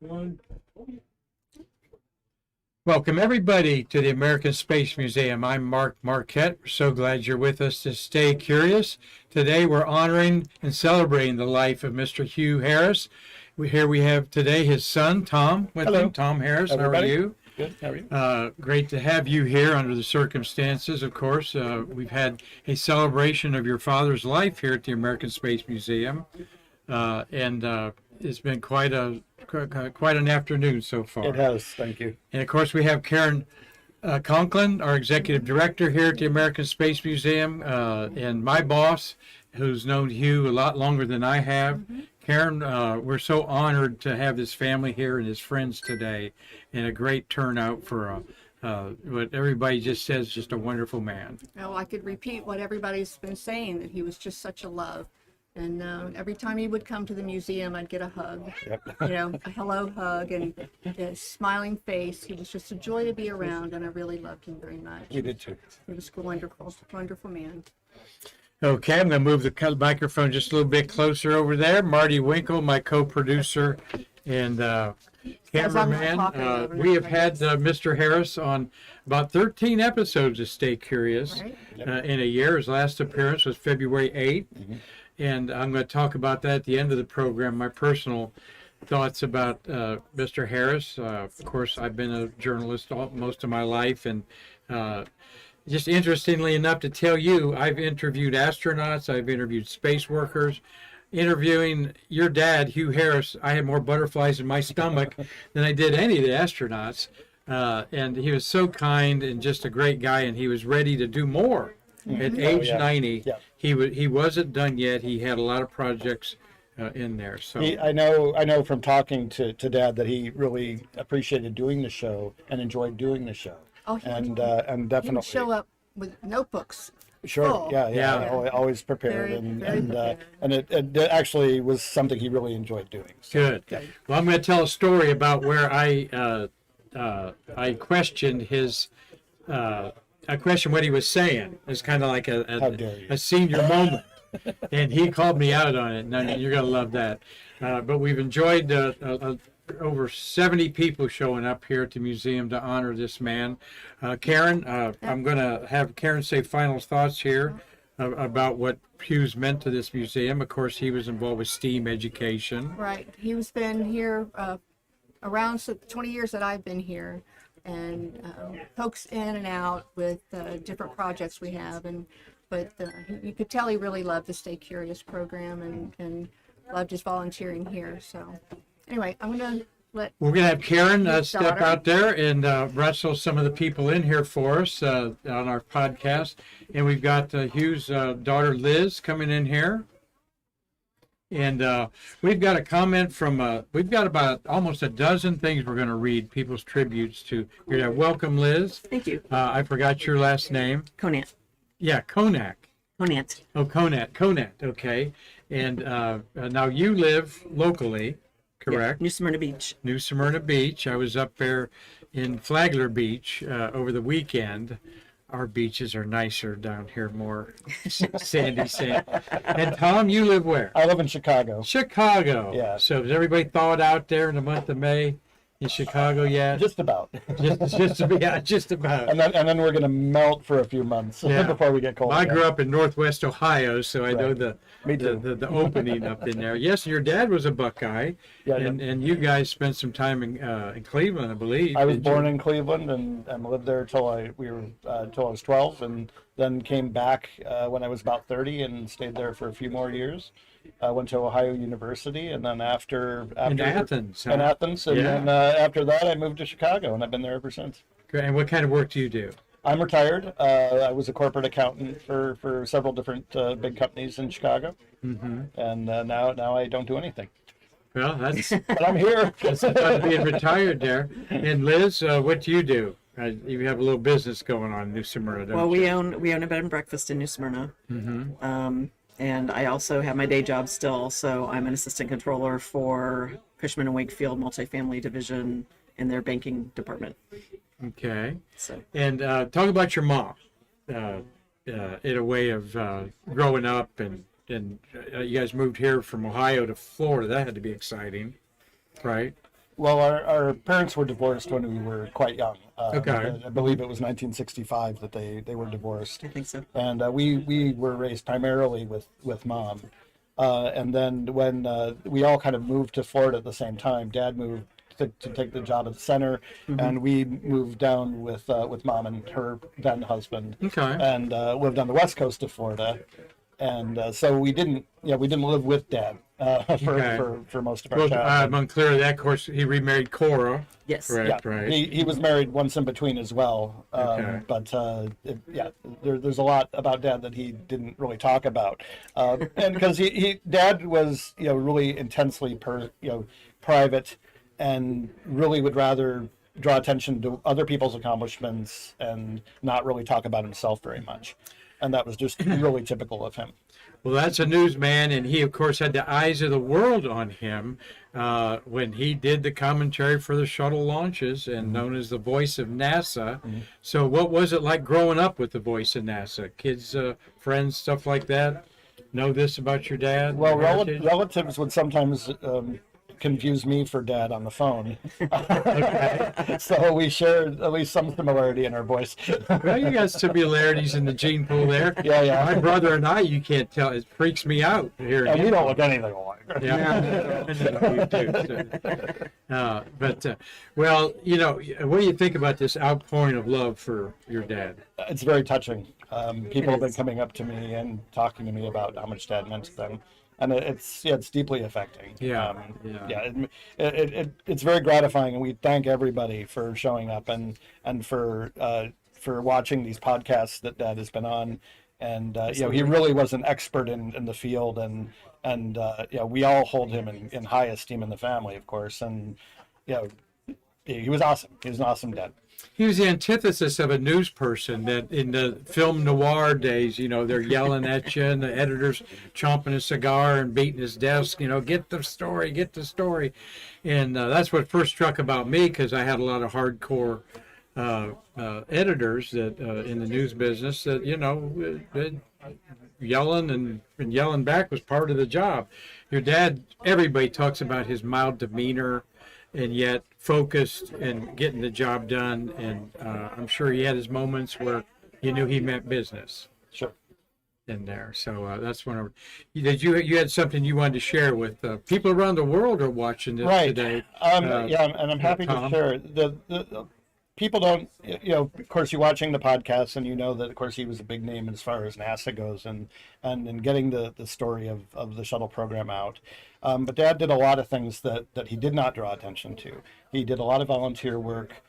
Welcome, everybody, to the American Space Museum. I'm Mark Marquette. We're so glad you're with us to stay curious. Today, we're honoring and celebrating the life of Mr. Hugh Harris. Here we have today his son, Tom, with Hello. him. Tom Harris, Everybody. How are you? Good. How are you? Great to have you here under the circumstances, of course. We've had a celebration of your father's life here at the American Space Museum, and it's been quite an afternoon so far. It has. Thank you. And of course, we have Karan Conklin, our executive director here at the American Space Museum, and my boss, who's known Hugh a lot longer than I have. Karan, we're so honored to have this family here and his friends today, and a great turnout for what everybody just says, just a wonderful man. Well, I could repeat what everybody's been saying, that he was just such a love. And every time he would come to the museum, I'd get a hug, Yep. a hello hug and a smiling face. He was just a joy to be around, and I really loved him very much. We did too. He was a wonderful, wonderful man. Okay, I'm going to move the microphone just a little bit closer over there. Marty Winkle, my co-producer and cameraman. We have had Mr. Harris on about 13 episodes of Stay Curious Right. in a year. His last appearance was February 8th. And I'm going to talk about that at the end of the program, my personal thoughts about Mr. Harris. Of course, I've been a journalist most of my life, and just interestingly enough to tell you, I've interviewed astronauts, I've interviewed space workers. Interviewing your dad, Hugh Harris, I had more butterflies in my stomach than I did any of the astronauts. And he was so kind and just a great guy, and he was ready to do more. At age 90, he wasn't done yet. He had a lot of projects in there. So I know from talking to Dad that he really appreciated doing the show and enjoyed doing the show. Oh, and he definitely would show up with notebooks. Sure. full. Yeah. Always prepared, Very prepared. and it actually was something he really enjoyed doing. So, good. Well, I'm going to tell a story about where I questioned his. I questioned what he was saying. It's kind of like a senior moment, and he called me out on it. And you're going to love that. But we've enjoyed over 70 people showing up here at the museum to honor this man. Karan, I'm going to have Karan say final thoughts here about what Hugh's meant to this museum. Of course, he was involved with STEAM education. Right. He's been here around 20 years that I've been here, and pokes in and out with different projects we have. But you could tell he really loved the Stay Curious program and loved his volunteering here. So anyway, I'm going to let... We're going to have Karan step daughter. out there and wrestle some of the people in here for us on our podcast. And we've got Hugh's daughter, Liz, coming in here. And we've got a comment from, we've got about almost a dozen things we're going to read, people's tributes to. Welcome, Liz. Thank you. I forgot your last name. Conant. Yeah, Konak. Conant. Oh, Conant, okay. And now you live locally, correct? Yeah, New Smyrna Beach. New Smyrna Beach. I was up there in Flagler Beach over the weekend. Our beaches are nicer down here, more sandy sand. And Tom, you live where? I live in Chicago. Chicago. Yeah. So is everybody thawed out there in the month of May in Chicago yet? Just about. just about. And then we're going to melt for a few months before we get cold. Well, I grew up in Northwest Ohio, so I know Me too. the opening up in there. Yes, your dad was a Buckeye, Yeah, and you guys spent some time in Cleveland, I believe. I was born in Cleveland and lived there till I was 12, and then came back when I was about 30 and stayed there for a few more years. I went to Ohio University, and then after in Athens. Huh? In Athens, and then after that I moved to Chicago, and I've been there ever since. And what kind of work do you do? I'm retired. I was a corporate accountant for several different big companies in Chicago, and now I don't do anything. Well, that's But I'm here. that's about being retired there. And Liz, what do you do? You have a little business going on in New Smyrna, don't Well, you? we own a bed and breakfast in New Smyrna. And I also have my day job still, so I'm an assistant controller for Cushman and Wakefield Multifamily Division in their banking department. Okay. So And talk about your mom in a way of growing up, and you guys moved here from Ohio to Florida. That had to be exciting, right? Well, our parents were divorced when we were quite young. Okay. I believe it was 1965 that they were divorced. I think so. And we were raised primarily with mom. And then when we all kind of moved to Florida at the same time, Dad moved to take the job at the center, and we moved down with mom and her then husband, Okay. and lived on the west coast of Florida. And so we didn't live with Dad for most of our Well, childhood. I'm unclear of that. Of course, he remarried Cora. Yes. Correct, Yeah, right. he was married once in between as well. Okay. But there's a lot about Dad that he didn't really talk about, and because Dad was really intensely private, and really would rather draw attention to other people's accomplishments and not really talk about himself very much, and that was just really typical of him. Well, that's a newsman, and he, of course, had the eyes of the world on him when he did the commentary for the shuttle launches, and known as the voice of NASA. So what was it like growing up with the voice of NASA? Kids, friends, stuff like that? Know this about your dad? Well, your heritage? relatives would sometimes confuse me for Dad on the phone. So we shared at least some similarity in our voice. Well, you got similarities in the gene pool there. Yeah. My brother and I, you can't tell. It freaks me out hearing And we him. don't look anything alike. Yeah, we do. Well, what do you think about this outpouring of love for your dad? It's very touching. People have been coming up to me and talking to me about how much Dad meant to them, and it's deeply affecting. Yeah. It's very gratifying, and we thank everybody for showing up and for watching these podcasts that Dad has been on. And he really was an expert in the field, and we all hold him in high esteem in the family, of course. And he was awesome. He was an awesome dad. He was the antithesis of a news person that in the film noir days, they're yelling at you and the editor's chomping a cigar and beating his desk, get the story. And that's what first struck about me, because I had a lot of hardcore editors that in the news business that, yelling and yelling back was part of the job. Your dad, everybody talks about his mild demeanor, and yet focused and getting the job done. And I'm sure he had his moments where you knew he meant business Sure. in there. So that's one. You had something you wanted to share with people around the world are watching this Right. today. And I'm happy to Tom? share. The people don't, of course, you're watching the podcast, and that, of course, he was a big name as far as NASA goes, and in getting the story of the shuttle program out. But Dad did a lot of things that he did not draw attention to. He did a lot of volunteer work.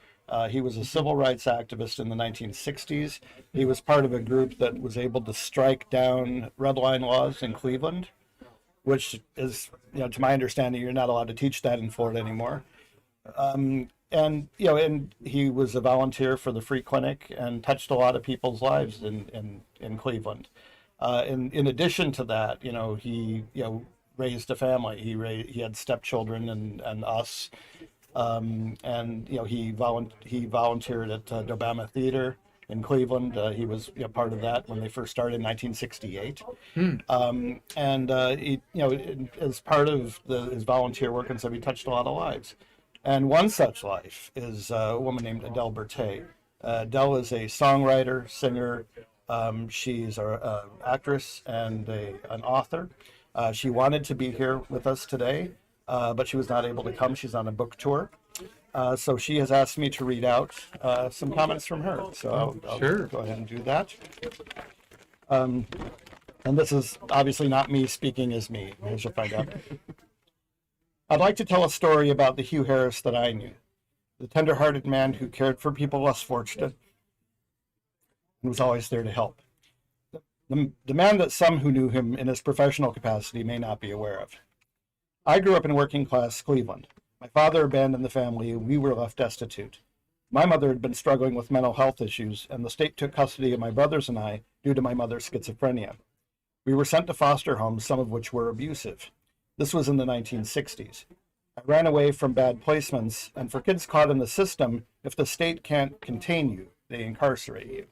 He was a civil rights activist in the 1960s. He was part of a group that was able to strike down red line laws in Cleveland, which is, to my understanding, you're not allowed to teach that in Florida anymore. And he was a volunteer for the free clinic and touched a lot of people's lives in Cleveland. In addition to that, he raised a family. He had stepchildren and us, and he volunteered at Dobama Theater in Cleveland. He was part of that when they first started in 1968. As part of his volunteer work, and so he touched a lot of lives. And one such life is a woman named Adele Berthet. Adele is a songwriter, singer. She's an actress and an author. She wanted to be here with us today, but she was not able to come. She's on a book tour. So she has asked me to read out some comments from her. So I'll Sure. go ahead and do that. And this is obviously not me speaking as me, as you'll find out. I'd like to tell a story about the Hugh Harris that I knew, the tender-hearted man who cared for people less fortunate and was always there to help. The man that some who knew him in his professional capacity may not be aware of. I grew up in working-class Cleveland. My father abandoned the family, and we were left destitute. My mother had been struggling with mental health issues, and the state took custody of my brothers and I due to my mother's schizophrenia. We were sent to foster homes, some of which were abusive. This was in the 1960s. I ran away from bad placements, and for kids caught in the system, if the state can't contain you, they incarcerate you.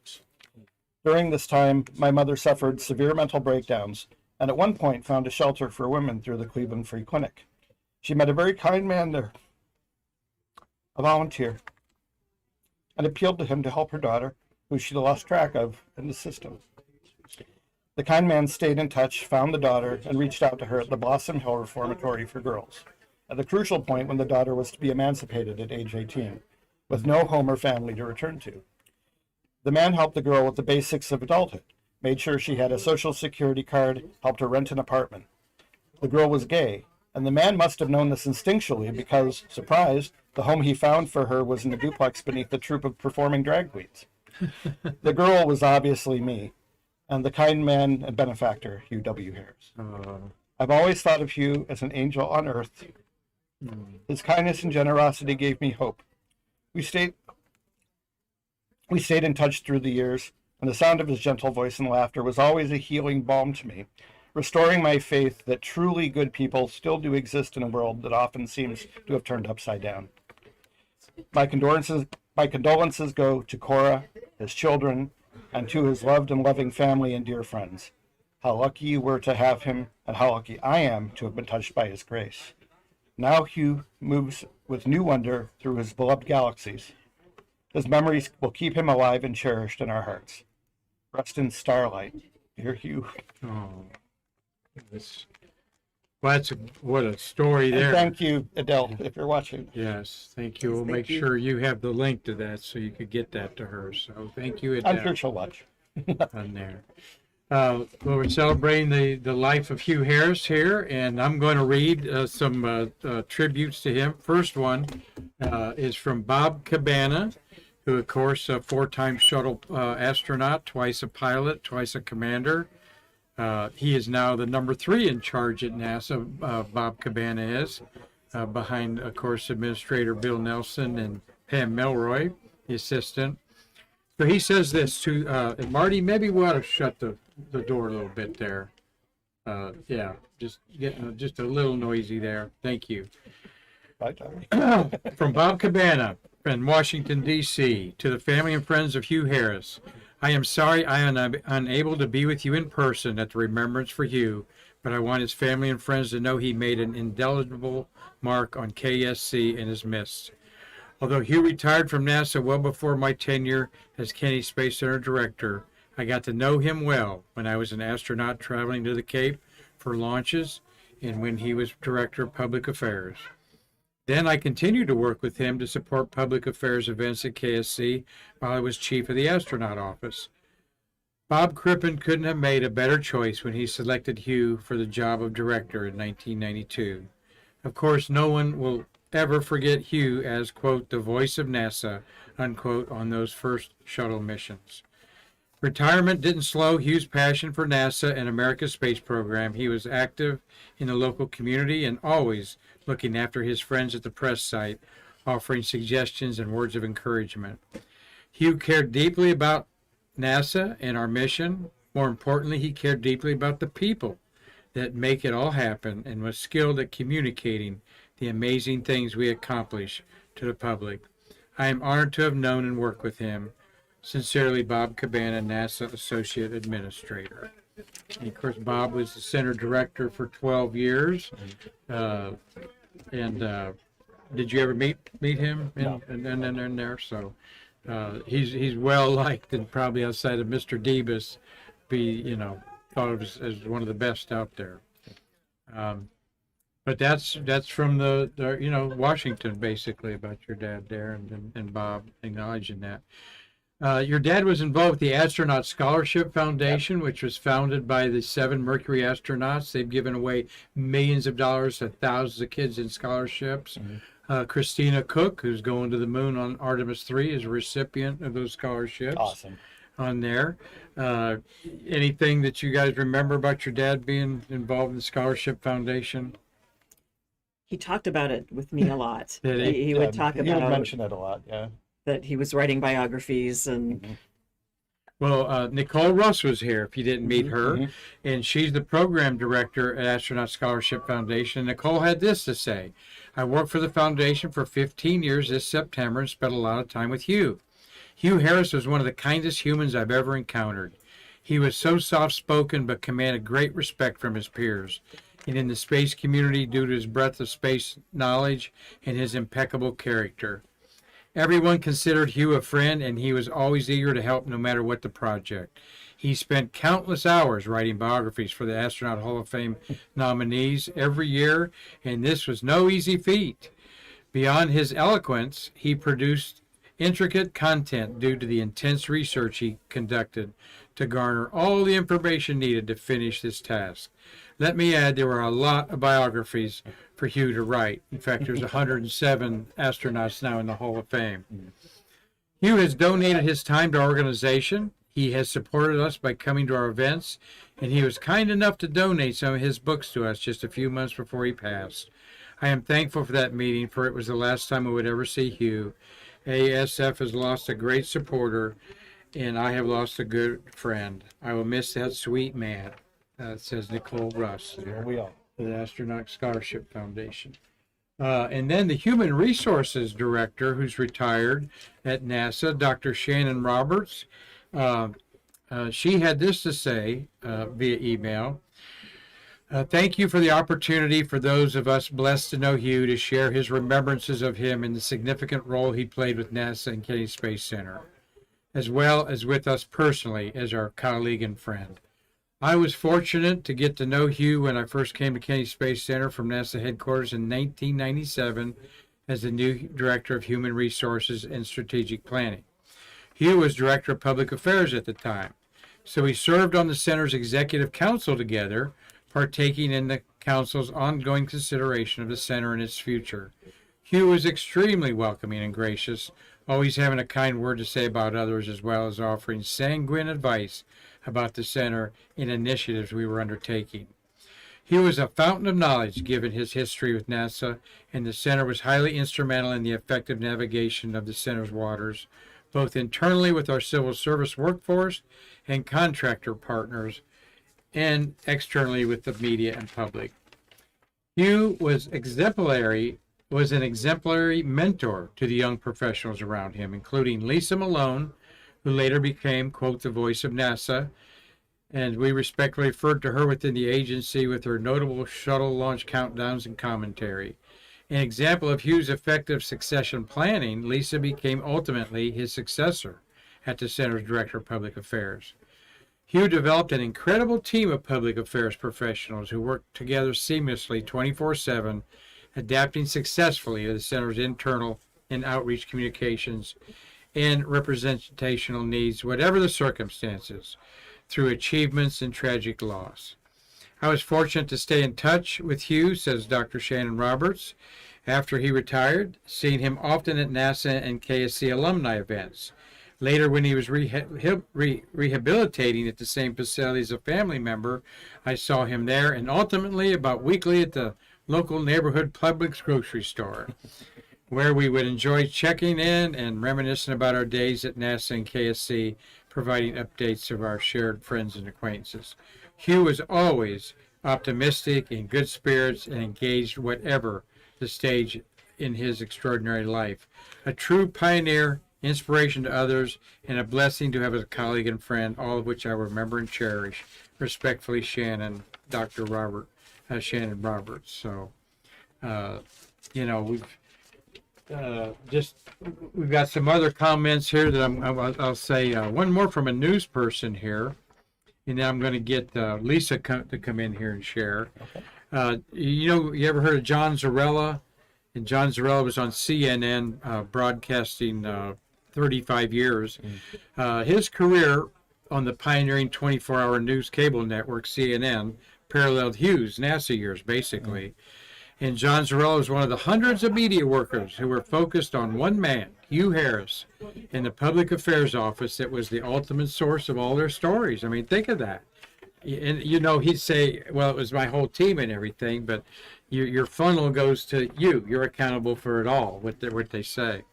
During this time, my mother suffered severe mental breakdowns, and at one point found a shelter for women through the Cleveland Free Clinic. She met a very kind man there a volunteer, and appealed to him to help her daughter, who she lost track of in the system. The kind man stayed in touch, found the daughter, and reached out to her at the Blossom Hill Reformatory for Girls, at the crucial point when the daughter was to be emancipated at age 18, with no home or family to return to. The man helped the girl with the basics of adulthood, made sure she had a social security card, helped her rent an apartment. The girl was gay, and the man must have known this instinctually because, surprise, the home he found for her was in a duplex beneath a troupe of performing drag queens. The girl was obviously me, and the kind man and benefactor, Hugh W. Harris. I've always thought of Hugh as an angel on earth. His kindness and generosity gave me hope. We stayed in touch through the years, and the sound of his gentle voice and laughter was always a healing balm to me, restoring my faith that truly good people still do exist in a world that often seems to have turned upside down. My condolences go to Cora, his children, and to his loved and loving family and dear friends. How lucky you were to have him, and how lucky I am to have been touched by his grace. Now Hugh moves with new wonder through his beloved galaxies. His memories will keep him alive and cherished in our hearts. Rest in starlight, dear Hugh. Oh, what a story And there. thank you, Adele, if you're watching. Yes, thank you. We'll Thank make you. sure you have the link to that so you could get that to her. So thank you, I'm Adele, sure she'll watch. on there. Well, we're celebrating the life of Hugh Harris here, and I'm going to read some tributes to him. First one is from Bob Cabana, who, of course, a four-time shuttle astronaut, twice a pilot, twice a commander. He is now the number 3 in charge at NASA, Bob Cabana is, behind, of course, Administrator Bill Nelson and Pam Melroy, the assistant. So he says this to, Marty, maybe we ought to shut the door a little bit there. Yeah, just getting just a little noisy there. Thank you. Bye, Tommy. From Bob Cabana in Washington, D.C., to the family and friends of Hugh Harris. I am sorry I am unable to be with you in person at the Remembrance for Hugh, but I want his family and friends to know he made an indelible mark on KSC and is missed. Although Hugh retired from NASA well before my tenure as Kennedy Space Center director, I got to know him well when I was an astronaut traveling to the Cape for launches and when he was director of public affairs. Then I continued to work with him to support public affairs events at KSC while I was chief of the astronaut office. Bob Crippen couldn't have made a better choice when he selected Hugh for the job of director in 1992. Of course, no one will ever forget Hugh as, quote, the voice of NASA, unquote, on those first shuttle missions. Retirement didn't slow Hugh's passion for NASA and America's space program. He was active in the local community and always looking after his friends at the press site, offering suggestions and words of encouragement. Hugh cared deeply about NASA and our mission. More importantly, he cared deeply about the people that make it all happen and was skilled at communicating the amazing things we accomplish to the public. I am honored to have known and worked with him. Sincerely, Bob Cabana, NASA Associate Administrator. And of course, Bob was the center director for 12 years. Did you ever meet him in there? So he's well liked and probably outside of Mr. Debus, thought of as one of the best out there. But that's from the Washington basically about your dad there and Bob acknowledging that. Your dad was involved with the Astronaut Scholarship Foundation, which was founded by the 7 Mercury astronauts. They've given away millions of dollars to thousands of kids in scholarships. Christina Cook, who's going to the moon on Artemis 3, is a recipient of those scholarships. Awesome. On there. Anything that you guys remember about your dad being involved in the Scholarship Foundation? He talked about it with me a lot. Did he? He would talk He would about mention it a lot, yeah. that he was writing biographies and Well, Nicole Russ was here, if you didn't meet her, and she's the program director at Astronaut Scholarship Foundation. Nicole had this to say: I worked for the foundation for 15 years this September and spent a lot of time with Hugh. Hugh Harris was one of the kindest humans I've ever encountered. He was so soft-spoken but commanded great respect from his peers and in the space community due to his breadth of space knowledge and his impeccable character. Everyone considered Hugh a friend, and he was always eager to help no matter what the project. He spent countless hours writing biographies for the Astronaut Hall of Fame nominees every year, and this was no easy feat. Beyond his eloquence, he produced intricate content due to the intense research he conducted to garner all the information needed to finish this task. Let me add, there were a lot of biographies for Hugh to write. In fact, there's 107 astronauts now in the Hall of Fame. Hugh has donated his time to our organization. He has supported us by coming to our events, and he was kind enough to donate some of his books to us just a few months before he passed. I am thankful for that meeting, for it was the last time I would ever see Hugh. ASF has lost a great supporter, and I have lost a good friend. I will miss that sweet man, says Nicole Russ there, We all. the Astronaut Scholarship Foundation. And then the Human Resources Director, who's retired at NASA, Dr. Shannon Roberts, she had this to say via email. Thank you for the opportunity for those of us blessed to know Hugh to share his remembrances of him and the significant role he played with NASA and Kennedy Space Center, as well as with us personally as our colleague and friend. I was fortunate to get to know Hugh when I first came to Kennedy Space Center from NASA headquarters in 1997 as the new Director of Human Resources and Strategic Planning. Hugh was Director of Public Affairs at the time, so he served on the Center's Executive Council together, partaking in the Council's ongoing consideration of the Center and its future. Hugh was extremely welcoming and gracious, always having a kind word to say about others, as well as offering sanguine advice about the Center and initiatives we were undertaking. He was a fountain of knowledge given his history with NASA, and the Center was highly instrumental in the effective navigation of the Center's waters, both internally with our civil service workforce and contractor partners, and externally with the media and public. Hugh was an exemplary mentor to the young professionals around him, including Lisa Malone, who later became, quote, the voice of NASA, and we respectfully referred to her within the agency with her notable shuttle launch countdowns and commentary. An example of Hugh's effective succession planning, Lisa became ultimately his successor at the Center's Director of Public Affairs. Hugh developed an incredible team of public affairs professionals who worked together seamlessly 24/7, adapting successfully to the Center's internal and outreach communications and representational needs, whatever the circumstances, through achievements and tragic loss. I was fortunate to stay in touch with Hugh, says Dr. Shannon Roberts, after he retired, seeing him often at NASA and KSC alumni events. Later, when he was rehabilitating at the same facility as a family member, I saw him there, and ultimately about weekly at the local neighborhood Publix grocery store, where we would enjoy checking in and reminiscing about our days at NASA and KSC, providing updates of our shared friends and acquaintances. Hugh was always optimistic, in good spirits, and engaged whatever the stage in his extraordinary life. A true pioneer, inspiration to others, and a blessing to have as a colleague and friend, all of which I remember and cherish. Respectfully, Shannon, Dr. Shannon Roberts. So, we've got some other comments here that I'll say one more from a news person here, and then I'm going to get Lisa to come in here and share. Okay. You ever heard of John Zarella? And John Zarella was on CNN broadcasting 35 years. His career on the pioneering 24-hour news cable network, CNN, paralleled Hugh's NASA years, basically. And John Zarella was one of the hundreds of media workers who were focused on one man, Hugh Harris, in the public affairs office that was the ultimate source of all their stories. I mean, think of that. And, he'd say, well, it was my whole team and everything, but your funnel goes to you. You're accountable for it all, what they say.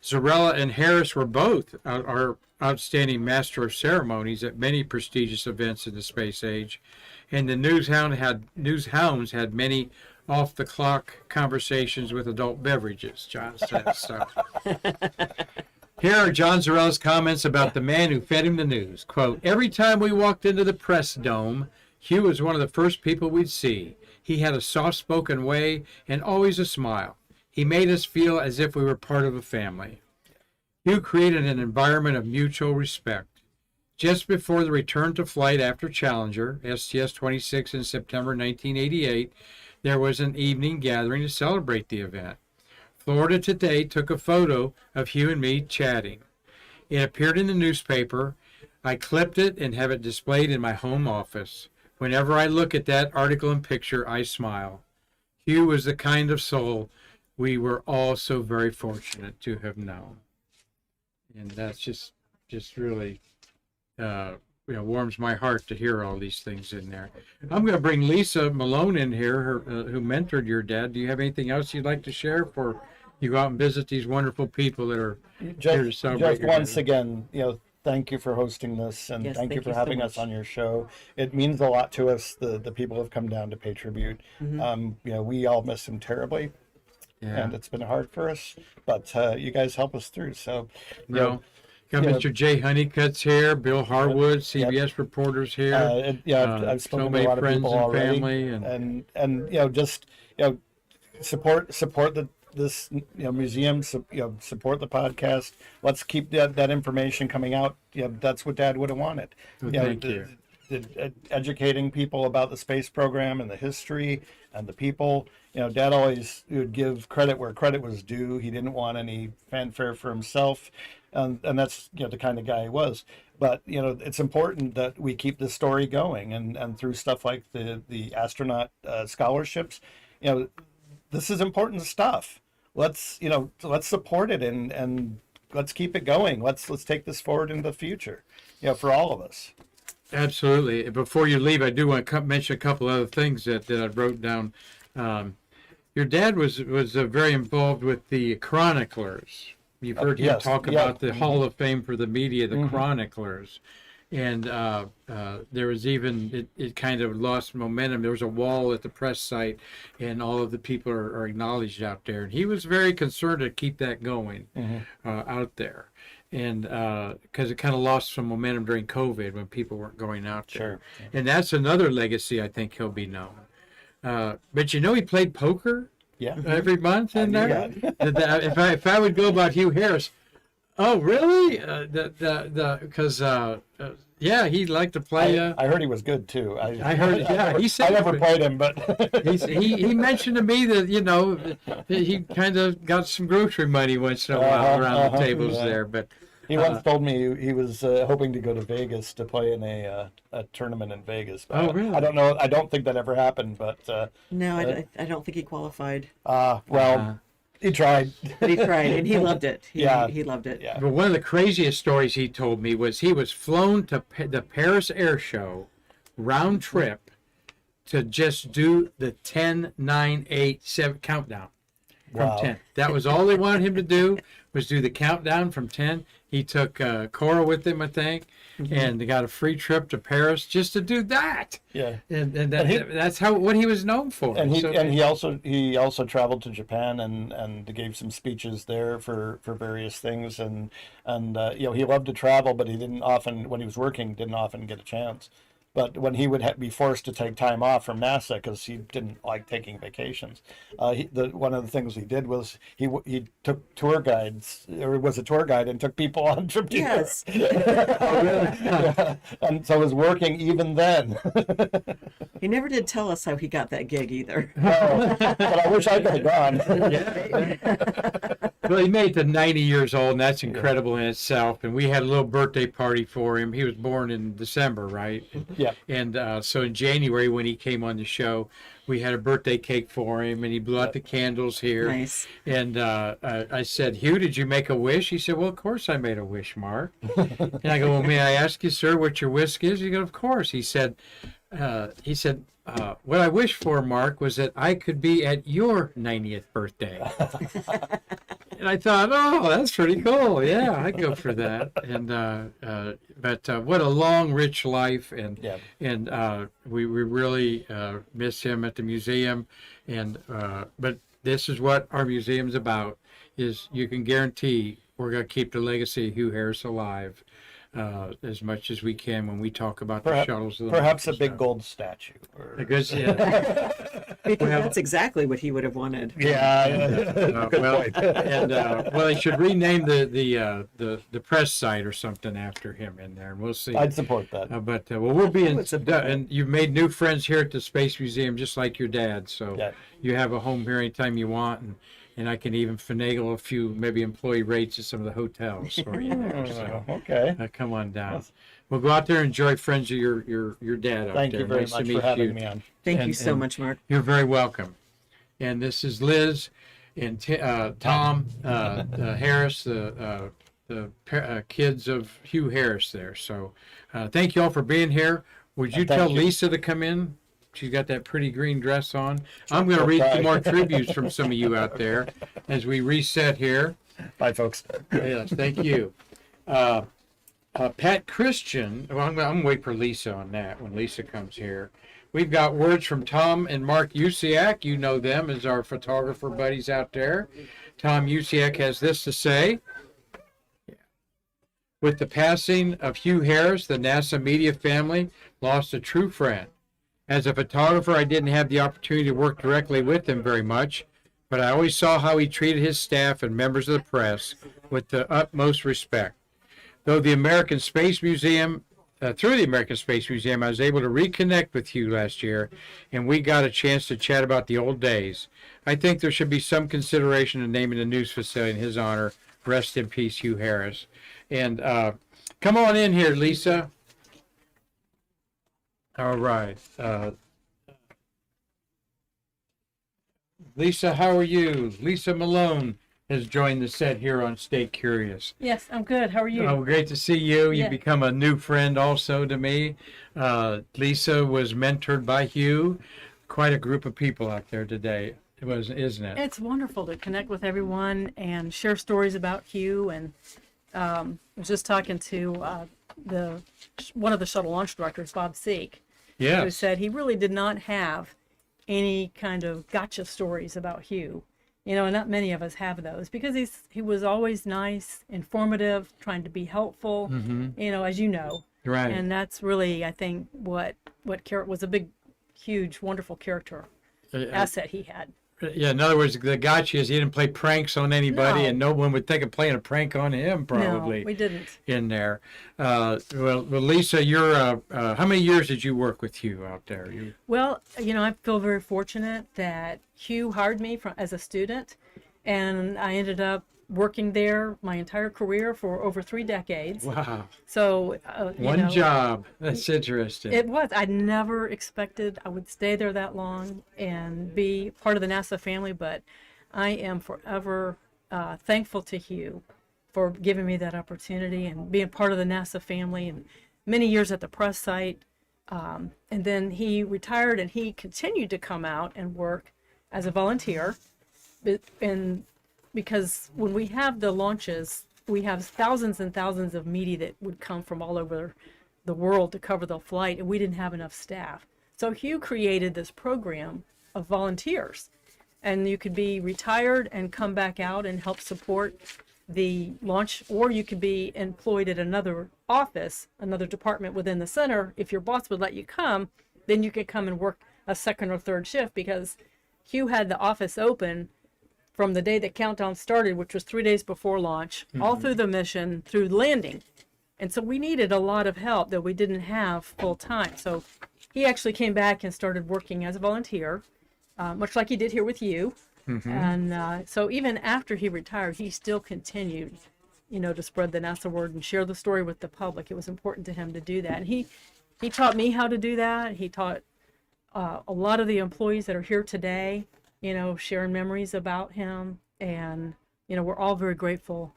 Zarella and Harris were both our outstanding master of ceremonies at many prestigious events in the space age, and the news hounds had many off-the-clock conversations with adult beverages, John says. So. Here are John Zarella's comments about the man who fed him the news. Quote, every time we walked into the press dome, Hugh was one of the first people we'd see. He had a soft-spoken way and always a smile. He made us feel as if we were part of a family. Hugh created an environment of mutual respect. Just before the return to flight after Challenger, STS-26 in September 1988, there was an evening gathering to celebrate the event. Florida Today took a photo of Hugh and me chatting. It appeared in the newspaper. I clipped it and have it displayed in my home office. Whenever I look at that article and picture, I smile. Hugh was the kind of soul we were all so very fortunate to have known. And that's just really warms my heart to hear all these things in there. I'm going to bring Lisa Malone in here, who mentored your dad. Do you have anything else you'd like to share before you go out and visit these wonderful people that are here to celebrate Just your once dad? again, thank you for hosting this, and Yes, thank you thank for you so having us much. on your show. It means a lot to us. The people have come down to pay tribute. We all miss him terribly, and it's been hard for us, but you guys help us through. So, Got Yeah. Mr. Jay Honeycutt's here, Bill Harwood, CBS reporters here. I've so spoken to many a lot of friends people and already, family, and support this museum. Support the podcast. Let's keep that information coming out. That's what Dad would have wanted. Well, thank you. Educating people about the space program and the history and the people. Dad always would give credit where credit was due. He didn't want any fanfare for himself, and that's the kind of guy he was. But it's important that we keep the story going, and through stuff like the astronaut scholarships. This is important stuff. Let's support it and let's keep it going. Let's take this forward into the future. For all of us. Absolutely. Before you leave, I do want to mention a couple other things that I wrote down. Your dad was very involved with the chroniclers. You've heard him Yes, talk yeah. about the Hall of Fame for the media, the chroniclers. And there was even, it kind of lost momentum. There was a wall at the press site, and all of the people are acknowledged out there. And he was very concerned to keep that going out there. And because it kind of lost some momentum during COVID when people weren't going out there. Sure. And that's another legacy I think he'll be known. But he played poker Yeah. every month in I there. knew If I would go about Hugh Harris, oh really? Because he liked to play. I heard he was good too. I heard. Yeah, he said I never played him, but he mentioned to me that he kind of got some grocery money once in a while around the tables yeah. there. But he once told me he was hoping to go to Vegas to play in a tournament in Vegas. But Oh, really? I don't know. I don't think that ever happened. But No, I don't think he qualified. he tried. But he tried, and he loved it. He loved it. Yeah. But one of the craziest stories he told me was he was flown to the Paris Air Show round trip to just do the 10, 9, 8, 7 countdown from Wow. 10. That was all they wanted him to do, was do the countdown from 10. He took Cora with him, I think, and they got a free trip to Paris just to do that. Yeah. And that's what he was known for. And So- he also traveled to Japan and gave some speeches there for various things and he loved to travel, but he didn't often, when he was working, didn't often get a chance. But when he would be forced to take time off from NASA because he didn't like taking vacations, one of the things he did was he took tour guides, or was a tour guide, and took people on trip to Yes. Yeah. And so was working even then. He never did tell us how he got that gig either. But I wish I could have gone. Well, he made it to 90 years old, and that's incredible in itself. And we had a little birthday party for him. He was born in December, right? Yeah. And so in January, when he came on the show, we had a birthday cake for him, and he blew out the candles here. Nice. And I said, Hugh, did you make a wish? He said, well, of course I made a wish, Mark. And I go, well, may I ask you, sir, what your wish is? He goes, of course. He said, what I wish for, Mark, was that I could be at your 90th birthday. And I thought, oh, that's pretty cool. Yeah, I'd go for that. And but what a long, rich life, and Yeah. and we really miss him at the museum. And but this is what our museum's about: is you can guarantee we're going to keep the legacy of Hugh Harris alive as much as we can when we talk about the shuttles. Of the Perhaps a Martian big stuff. gold statue. A good, yeah. Because that's exactly what he would have wanted. Yeah. Well, they should rename the press site or something after him in there, and we'll see. I'd support that. Well, we'll be I in, would support that. and you've made new friends here at the Space Museum, just like your dad. So Yeah. you have a home here anytime you want, and I can even finagle a few maybe employee rates at some of the hotels for you there. So Okay. come on down. We'll go out there and enjoy friends of your dad out Thank there. you very Nice to much meet for having you. me on. Thank you And- so and- much, Mark. You're very welcome. And this is Liz and Tom Harris, the kids of Hugh Harris there. So thank you all for being here. Would you And thank tell you. Lisa to come in? She's got that pretty green dress on. I'm going to She'll read try. some more tributes from some of you out there as we reset here. Bye, folks. Yes, thank you. Pat Christian, well, I'm going to wait for Lisa on that when Lisa comes here. We've got words from Tom and Mark Usiak. You know them as our photographer buddies out there. Tom Usiak has this to say. With the passing of Hugh Harris, the NASA media family lost a true friend. As a photographer, I didn't have the opportunity to work directly with him very much, but I always saw how he treated his staff and members of the press with the utmost respect. Through the American Space Museum, I was able to reconnect with Hugh last year, and we got a chance to chat about the old days. I think there should be some consideration in naming a news facility in his honor. Rest in peace, Hugh Harris. And come on in here, Lisa. All right. Lisa, how are you? Lisa Malone has joined the set here on Stay Curious. Yes, I'm good. How are you? Oh, great to see you. You've Yeah. become a new friend also to me. Lisa was mentored by Hugh. Quite a group of people out there today. It was, isn't it? It's wonderful to connect with everyone and share stories about Hugh. And I was just talking to one of the shuttle launch directors, Bob Seek, who Yes. said he really did not have any kind of gotcha stories about Hugh. You know, and not many of us have those because he was always nice, informative, trying to be helpful. You know, as you know, Right. and that's really, I think, what was a big, huge, wonderful character asset he had. Yeah, in other words, the gotcha is he didn't play pranks on anybody, No. and no one would think of playing a prank on him probably No, we didn't. in there. Well, Lisa, you're how many years did you work with Hugh out there? Well, you know, I feel very fortunate that Hugh hired me as a student, and I ended up working there my entire career for over 3 decades. Wow, So, one job. That's interesting. It was. I never expected I would stay there that long and be part of the NASA family, but I am forever thankful to Hugh for giving me that opportunity and being part of the NASA family and many years at the press site. And then he retired and he continued to come out and work as a volunteer. And because when we have the launches, we have thousands and thousands of media that would come from all over the world to cover the flight, and we didn't have enough staff. So Hugh created this program of volunteers, and you could be retired and come back out and help support the launch, or you could be employed at another office, another department within the center. If your boss would let you come, then you could come and work a second or third shift, because Hugh had the office open from the day that countdown started, which was 3 days before launch, all through the mission, through landing. And so we needed a lot of help that we didn't have full time. So he actually came back and started working as a volunteer, much like he did here with you. And so even after he retired, he still continued, you know, to spread the NASA word and share the story with the public. It was important to him to do that. And he taught me how to do that. He taught a lot of the employees that are here today, you know, sharing memories about him. And, you know, we're all very grateful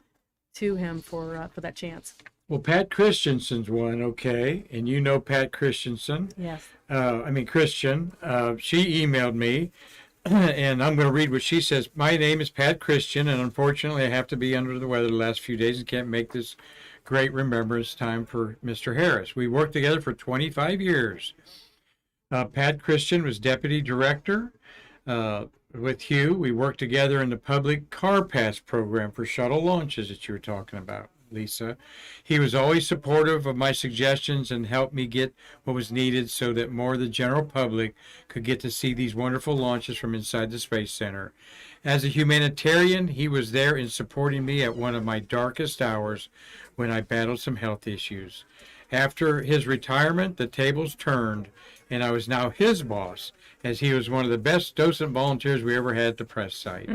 to him for that chance. Well, Pat Christensen's one, okay, and you know Pat Christensen. Yes. Christian. She emailed me, and I'm going to read what she says. My name is Pat Christian, and unfortunately I have to be under the weather the last few days and can't make this great remembrance time for Mr. Harris. We worked together for 25 years. Pat Christian was deputy director with Hugh. We worked together in the public car pass program for shuttle launches that you were talking about. Lisa. He was always supportive of my suggestions and helped me get what was needed so that more of the general public could get to see these wonderful launches from inside the Space Center. As a humanitarian, he was there in supporting me at one of my darkest hours when I battled some health issues. After his retirement, the tables turned, and I was now his boss, as he was one of the best docent volunteers we ever had at the press site.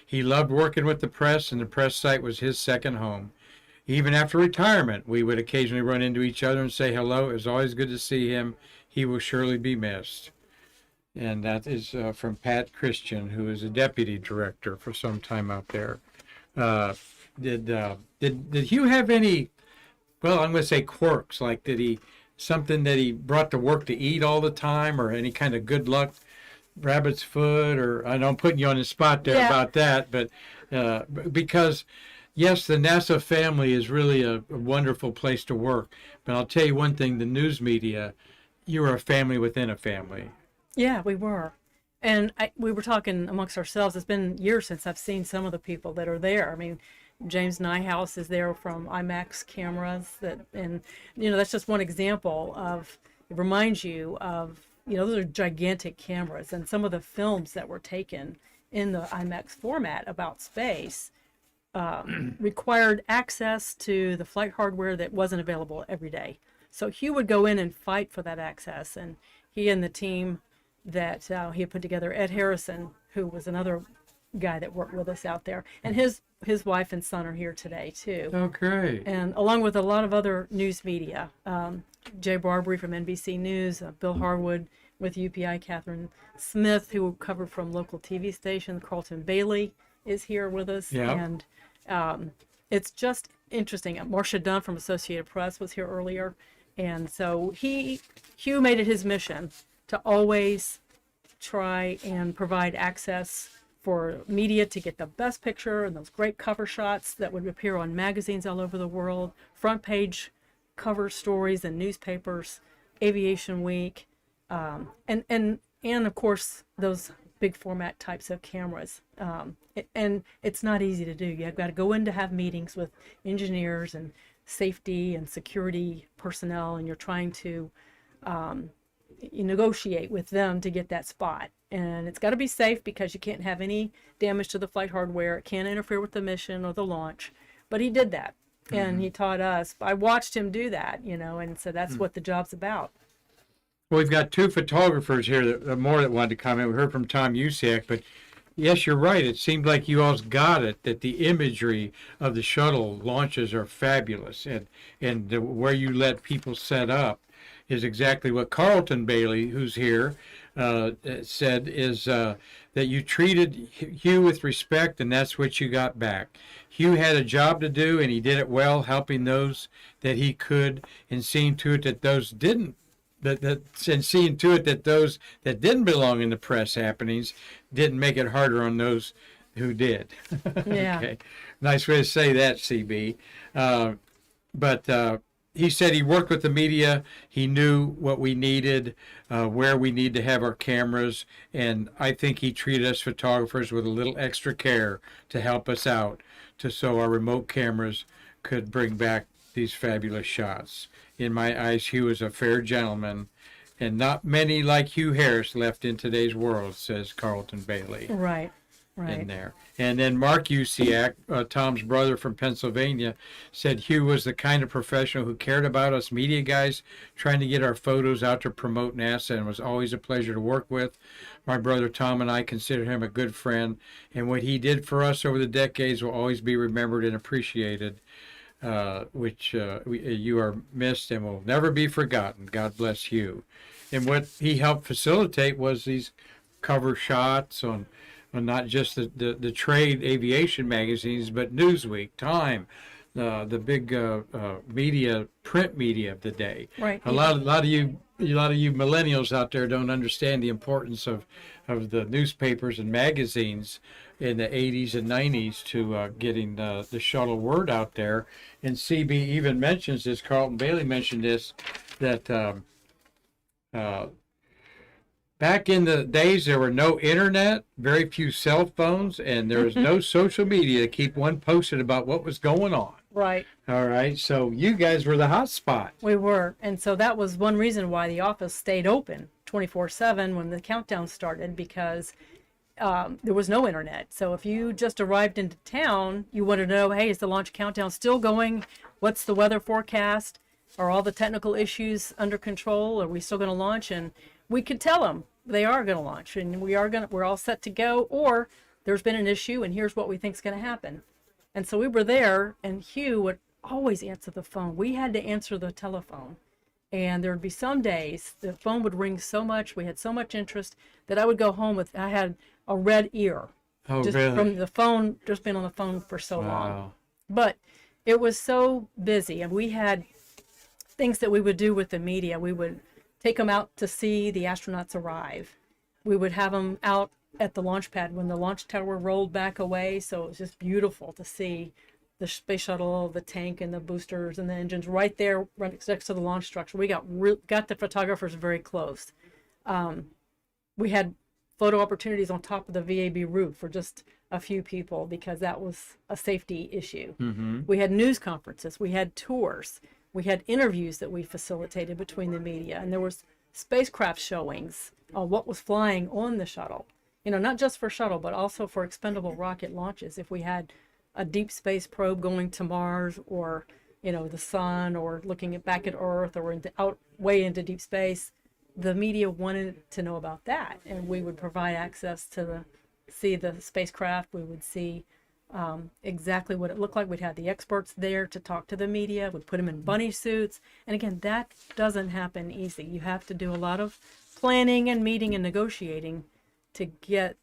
He loved working with the press, and the press site was his second home. Even after retirement, we would occasionally run into each other and say hello. It was always good to see him. He will surely be missed. And that is from Pat Christian, who is a deputy director for some time out there. Did Hugh have any, well, I'm going to say quirks, like something that he brought to work to eat all the time, or any kind of good luck rabbit's foot, or I know I'm putting you on the spot there about that, but because yes, the NASA family is really a wonderful place to work, but I'll tell you one thing, the news media, you are a family within a family. Yeah, we were. And we were talking amongst ourselves. It's been years since I've seen some of the people that are there. I mean, James Nyhouse is there from IMAX cameras, and that's just one example of, it reminds you of, those are gigantic cameras, and some of the films that were taken in the IMAX format about space required access to the flight hardware that wasn't available every day. So Hugh would go in and fight for that access, and he and the team that he had put together, Ed Harrison, who was another guy that worked with us out there, and his wife and son are here today too. Okay. And along with a lot of other news media, Jay Barbary from NBC News, Bill Harwood with UPI, Catherine Smith, who covered from local TV station, Carlton Bailey is here with us. Yeah. And it's just interesting. Marcia Dunn from Associated Press was here earlier. And so Hugh made it his mission to always try and provide access for media to get the best picture and those great cover shots that would appear on magazines all over the world, front page cover stories in newspapers, Aviation Week, and of course those big format types of cameras. And it's not easy to do. You've got to go in to have meetings with engineers and safety and security personnel, and you're trying to you negotiate with them to get that spot. And it's got to be safe because you can't have any damage to the flight hardware. It can't interfere with the mission or the launch. But he did that, and he taught us. I watched him do that, and so that's what the job's about. Well, we've got two photographers here that wanted to comment. We heard from Tom Usiak, but yes, you're right. It seemed like you all got it, that the imagery of the shuttle launches are fabulous, and where you let people set up is exactly what Carlton Bailey, who's here, said, is that you treated Hugh with respect, and that's what you got back. Hugh had a job to do, and he did it well, helping those that he could, and seeing to it that those didn't, and seeing to it that those that didn't belong in the press happenings didn't make it harder on those who did. Yeah. Okay. Nice way to say that, CB. But he said he worked with the media. He knew what we needed, where we need to have our cameras, and I think he treated us photographers with a little extra care to help us out, so our remote cameras could bring back these fabulous shots. In my eyes, Hugh is a fair gentleman, and not many like Hugh Harris left in today's world, says Carlton Bailey. Right. In there. And then Mark Usiak, Tom's brother from Pennsylvania, said Hugh was the kind of professional who cared about us media guys trying to get our photos out to promote NASA, and was always a pleasure to work with. My brother Tom and I consider him a good friend, and what he did for us over the decades will always be remembered and appreciated, which you are missed and will never be forgotten. God bless Hugh. And what he helped facilitate was these cover shots on not just the trade aviation magazines, but Newsweek, Time, the big media, print media of the day. Right. A lot of you millennials out there don't understand the importance of the newspapers and magazines in the 80s and 90s to getting the shuttle word out there. And CB even mentions this, Carlton Bailey mentioned this, that back in the days, there were no internet, very few cell phones, and there was no social media to keep one posted about what was going on. Right. All right, so you guys were the hot spot. We were. And so that was one reason why the office stayed open 24/7 when the countdown started, because there was no internet. So if you just arrived into town, you wanted to know, hey, is the launch countdown still going? What's the weather forecast? Are all the technical issues under control? Are we still going to launch? And we could tell them they are going to launch, and we're all set to go, or there's been an issue and here's what we think is going to happen. And so we were there, and Hugh would always answer the phone. We had to answer the telephone. And there would be some days the phone would ring so much, we had so much interest, that I would go home I had a red ear. Oh, Just really? from the phone, just being on the phone for so long. Wow. But it was so busy, and we had things that we would do with the media. We would take them out to see the astronauts arrive. We would have them out at the launch pad when the launch tower rolled back away. So it was just beautiful to see the space shuttle, the tank, and the boosters and the engines right there, right next to the launch structure. We got the photographers very close. We had photo opportunities on top of the VAB roof for just a few people because that was a safety issue. Mm-hmm. We had news conferences, we had tours, we had interviews that we facilitated between the media, and there was spacecraft showings on what was flying on the shuttle. You know, not just for shuttle, but also for expendable rocket launches. If we had a deep space probe going to Mars, or, you know, the sun, or looking back at Earth, or way into deep space, the media wanted to know about that, and we would provide access to see the spacecraft. We would see exactly what it looked like. We'd have the experts there to talk to the media. We'd put them in bunny suits, and again, that doesn't happen easy. You have to do a lot of planning and meeting and negotiating to get,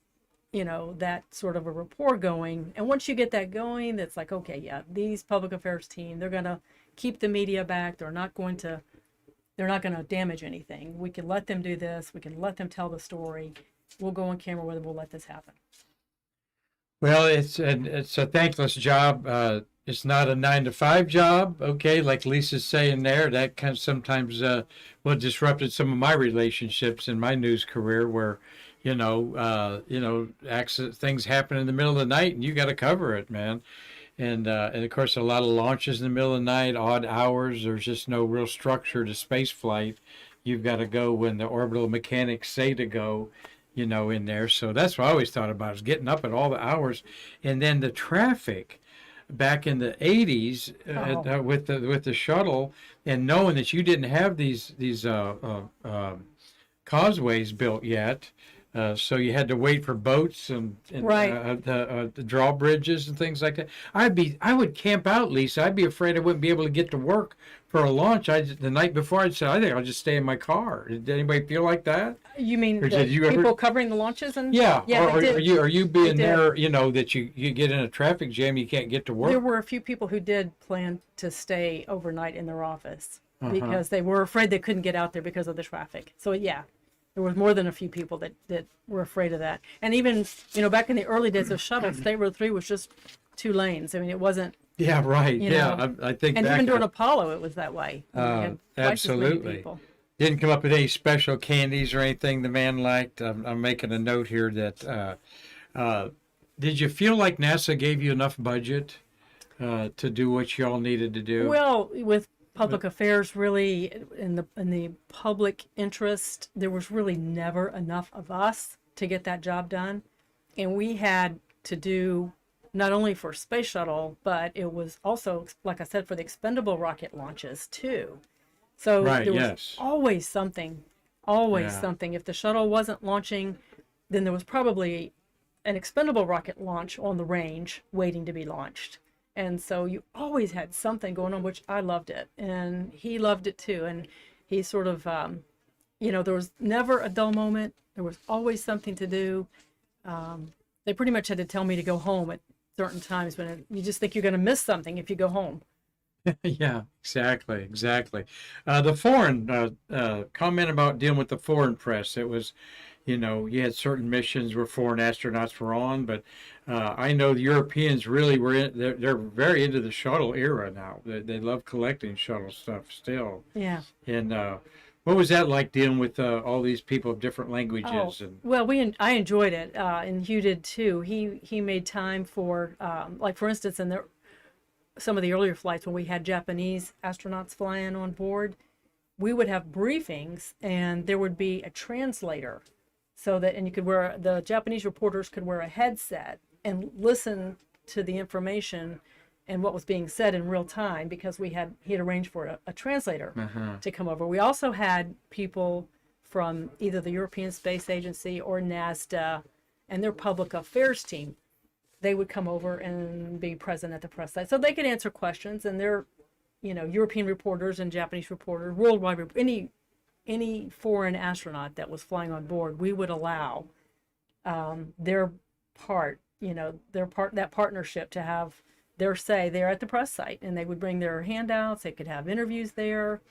you know, that sort of a rapport going. And once you get that going, that's like, okay, yeah, these public affairs team, they're going to keep the media back. They're not going to damage anything. We can let them do this. We can let them tell the story. We'll go on camera with it. We'll let this happen. Well, it's a thankless job. It's not a 9-to-5 job. Okay, like Lisa's saying there, that kind of sometimes disrupted some of my relationships in my news career, where accident things happen in the middle of the night and you got to cover it, man. And of course, a lot of launches in the middle of the night, odd hours. There's just no real structure to space flight. You've got to go when the orbital mechanics say to go, in there. So that's what I always thought about, is getting up at all the hours. And then the traffic back in the 80s with the shuttle, and knowing that you didn't have these causeways built yet. So you had to wait for boats and Right. The drawbridges and things like that. I would camp out, Lisa. I'd be afraid I wouldn't be able to get to work for a launch. The night before, I'd say, I think I'll just stay in my car. Did anybody feel like that? You mean Or the did you ever- people covering the launches? And Yeah. Or they did. are you being They did. there? That you get in a traffic jam, you can't get to work. There were a few people who did plan to stay overnight in their office Uh-huh. because they were afraid they couldn't get out there because of the traffic. So yeah, there was more than a few people that were afraid of that. And even, back in the early days of shuttle, State Road 3 was just 2 lanes. I mean, it wasn't, Yeah, right. you Yeah, know. I think and back even during Apollo, it was that way. We had twice as many absolutely. people. Didn't come up with any special candies or anything the man liked. I'm making a note here that did you feel like NASA gave you enough budget to do what y'all needed to do? Well, with public affairs, really, in the public interest, there was really never enough of us to get that job done, and we had to do not only for space shuttle, but it was also, like I said, for the expendable rocket launches too. So Right, there was yes. always something, always Yeah. something. If the shuttle wasn't launching, then there was probably an expendable rocket launch on the range waiting to be launched. And so you always had something going on, which I loved it. And he loved it too. And he sort of, there was never a dull moment. There was always something to do. They pretty much had to tell me to go home at certain times when you just think you're going to miss something if you go home. Yeah, exactly. The foreign comment about dealing with the foreign press. It was, you had certain missions where foreign astronauts were on, but I know the Europeans really were they're very into the shuttle era now. They love collecting shuttle stuff still. Yeah. And What was that like dealing with all these people of different languages? Oh, And well, I enjoyed it, and Hugh did too. He made time for, like for instance, in some of the earlier flights when we had Japanese astronauts flying on board, we would have briefings, and there would be a translator, so that and you could the Japanese reporters could wear a headset and listen to the information and what was being said in real time, because he had arranged for a translator to come over. We also had people from either the European Space Agency or NASDA and their public affairs team. They would come over and be present at the press site, so they could answer questions. And they're, European reporters and Japanese reporters, worldwide, any foreign astronaut that was flying on board, we would allow their part, that partnership to have their say there at the press site, and they would bring their handouts. They could have interviews there,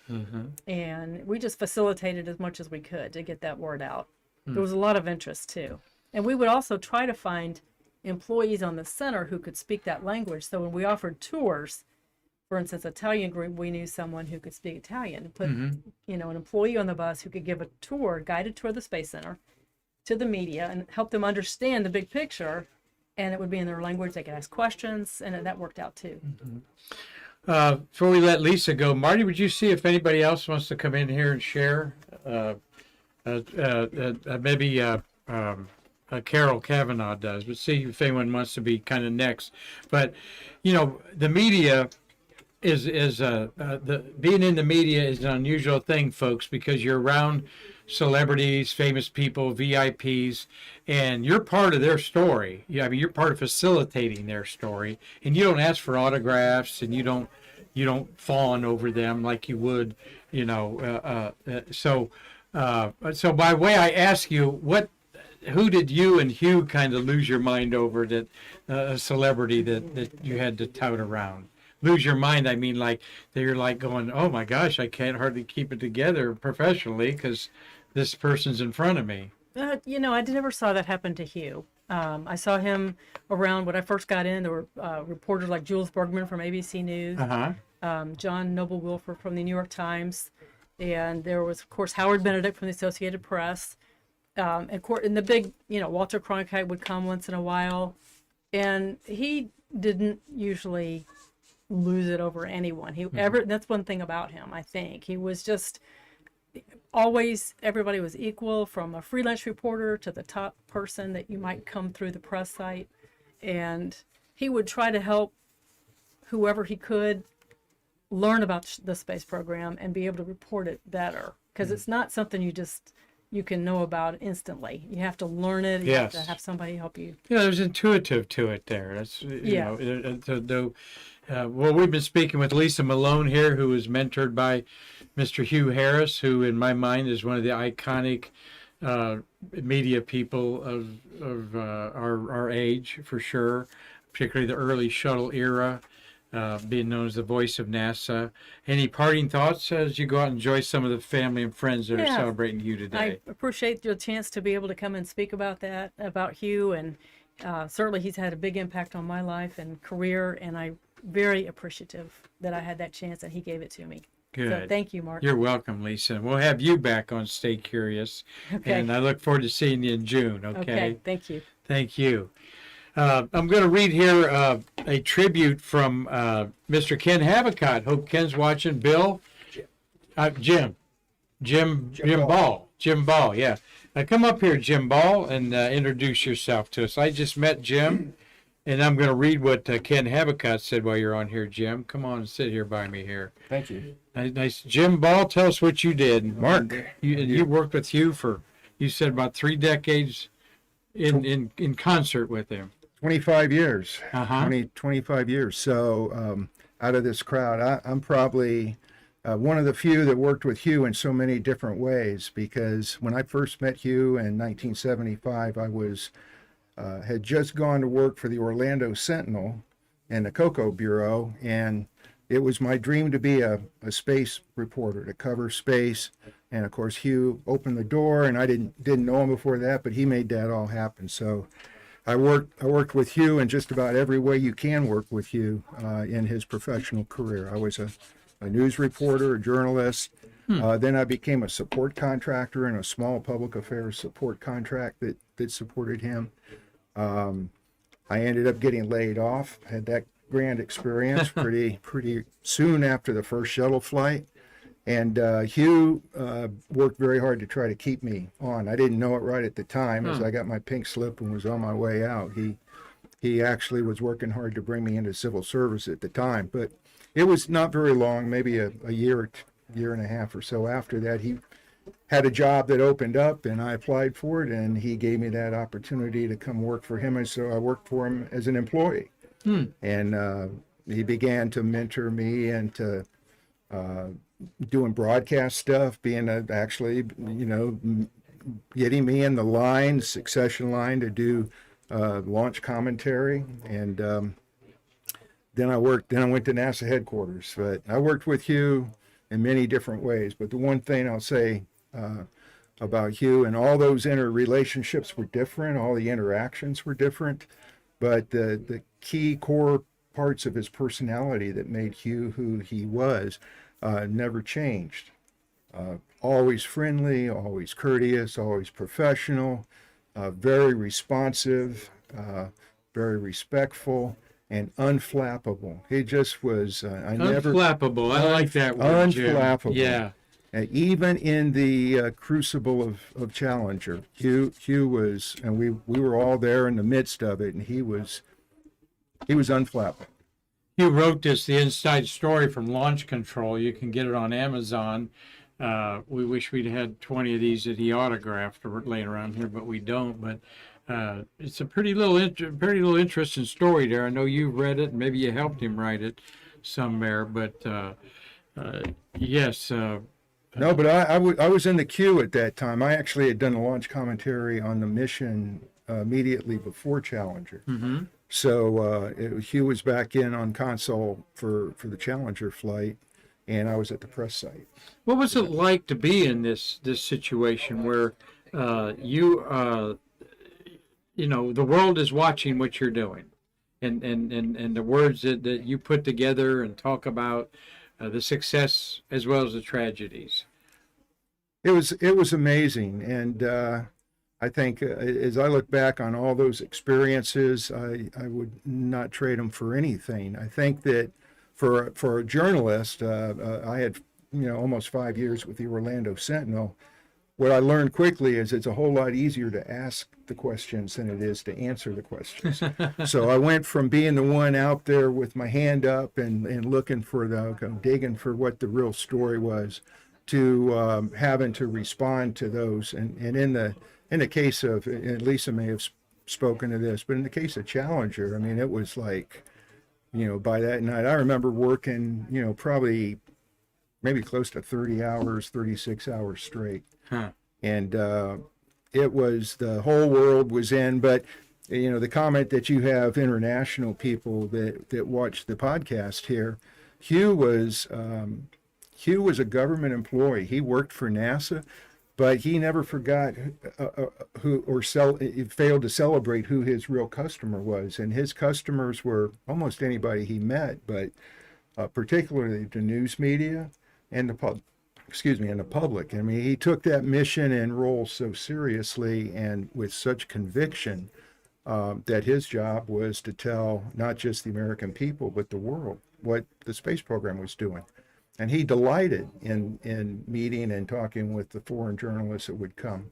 and we just facilitated as much as we could to get that word out. There was a lot of interest too, and we would also try to find employees on the center who could speak that language. So when we offered tours, for instance, Italian group, we knew someone who could speak Italian. Put an employee on the bus who could give a guided tour of the Space Center to the media and help them understand the big picture. And it would be in their language. They could ask questions, and that worked out too. before we let Lisa go, Marty, would you see if anybody else wants to come in here and share? Maybe Carol Kavanaugh does, but see if anyone wants to be kind of next. But the media is being in the media is an unusual thing, folks, because you're around celebrities, famous people, VIPs, and you're part of their story. You're part of facilitating their story, and you don't ask for autographs, and you don't fawn over them like you would, So by the way, I ask you, who did you and Hugh kind of lose your mind over, that a celebrity that you had to tout around? Lose your mind, I mean, like that you're like going, oh my gosh, I can't hardly keep it together professionally because this person's in front of me. I never saw that happen to Hugh. I saw him around when I first got in. There were reporters like Jules Bergman from ABC News, John Noble Wilfer from the New York Times, and there was, of course, Howard Benedict from the Associated Press. And the big, Walter Cronkite would come once in a while, and he didn't usually lose it over anyone. That's one thing about him, I think. He was just always, everybody was equal, from a freelance reporter to the top person that you might come through the press site, and he would try to help whoever he could learn about the space program and be able to report it better, because it's not something you can know about instantly. You have to learn it. You have to have somebody help you. There's intuitive to it there. That's well, we've been speaking with Lisa Malone here, who was mentored by Mr. Hugh Harris, who in my mind is one of the iconic media people of our age, for sure, particularly the early Shuttle Era, being known as the voice of NASA. Any parting thoughts as you go out and enjoy some of the family and friends that are celebrating you today? I appreciate your chance to be able to come and speak about Hugh, and certainly he's had a big impact on my life and career, and I'm very appreciative that I had that chance and he gave it to me. Good. So thank you, Mark. You're welcome, Lisa. We'll have you back on Stay Curious. Okay. And I look forward to seeing you in June, okay? Thank you. Thank you. I'm going to read here a tribute from Mr. Ken Habicott. Hope Ken's watching. Bill? Jim Ball. Jim Ball, yeah. Come up here, Jim Ball, and introduce yourself to us. I just met Jim, and I'm going to read what Ken Habicott said while you're on here, Jim. Come on and sit here by me here. Thank you. Nice. Jim Ball, tell us what you did. Mark, you worked with Hugh for, you said, about 3 decades in concert with him. 25 years. 25 years. So out of this crowd, I'm probably one of the few that worked with Hugh in so many different ways, because when I first met Hugh in 1975, I was had just gone to work for the Orlando Sentinel and the Cocoa Bureau, and it was my dream to be a space reporter, to cover space. And of course, Hugh opened the door, and I didn't know him before that, but he made that all happen. So I worked with Hugh in just about every way you can work with Hugh in his professional career. I was a a news reporter, a journalist. Then I became a support contractor in a small public affairs support contract that supported him. I ended up getting laid off, had that grand experience pretty soon after the first shuttle flight. And Hugh worked very hard to try to keep me on. I didn't know it right at the time as I got my pink slip and was on my way out. He actually was working hard to bring me into civil service at the time. But it was not very long, maybe a year and a half or so after that. He had a job that opened up and I applied for it, and he gave me that opportunity to come work for him. And so I worked for him as an employee. And he began to mentor me into doing broadcast stuff, being actually, getting me in the line, succession line to do launch commentary. And then I went to NASA headquarters. But I worked with Hugh in many different ways. But the one thing I'll say about Hugh, and all those interrelationships were different, all the interactions were different, but the key core parts of his personality that made Hugh who he was never changed. Always friendly, always courteous, always professional, very responsive, very respectful, and unflappable. He just was, Unflappable. I like that word, Jim. Unflappable. Yeah. Even in the crucible of Challenger, Hugh was, and we were all there in the midst of it, and he was unflappable. You wrote this, the inside story from Launch Control. You can get it on Amazon. We wish we'd had 20 of these that he autographed or laying around here, but we don't. But it's a pretty little interesting story there. I know you read it, and maybe you helped him write it somewhere. But yes. No, but I was in the queue at that time. I actually had done a launch commentary on the mission immediately before Challenger. Mm-hmm. So Hugh was back in on console for the Challenger flight, and I was at the press site. What was it like to be in this situation where the world is watching what you're doing, and the words that you put together and talk about the success as well as the tragedies? It was amazing, and I think as I look back on all those experiences, I would not trade them for anything. I think that for a journalist, I had almost 5 years with the Orlando Sentinel. What I learned quickly is it's a whole lot easier to ask the questions than it is to answer the questions. So I went from being the one out there with my hand up and looking for digging for what the real story was, to having to respond to those. And in the case of, and Lisa may have spoken to this, but in the case of Challenger, I mean, it was like, by that night, I remember working, probably maybe close to 30 hours, 36 hours straight. Huh. And it was, the whole world was in, but the comment that you have international people that watch the podcast here, Hugh was a government employee. He worked for NASA, but he never forgot failed to celebrate who his real customer was. And his customers were almost anybody he met, but particularly the news media and the public. I mean, he took that mission and role so seriously and with such conviction that his job was to tell not just the American people, but the world what the space program was doing. And he delighted in meeting and talking with the foreign journalists that would come.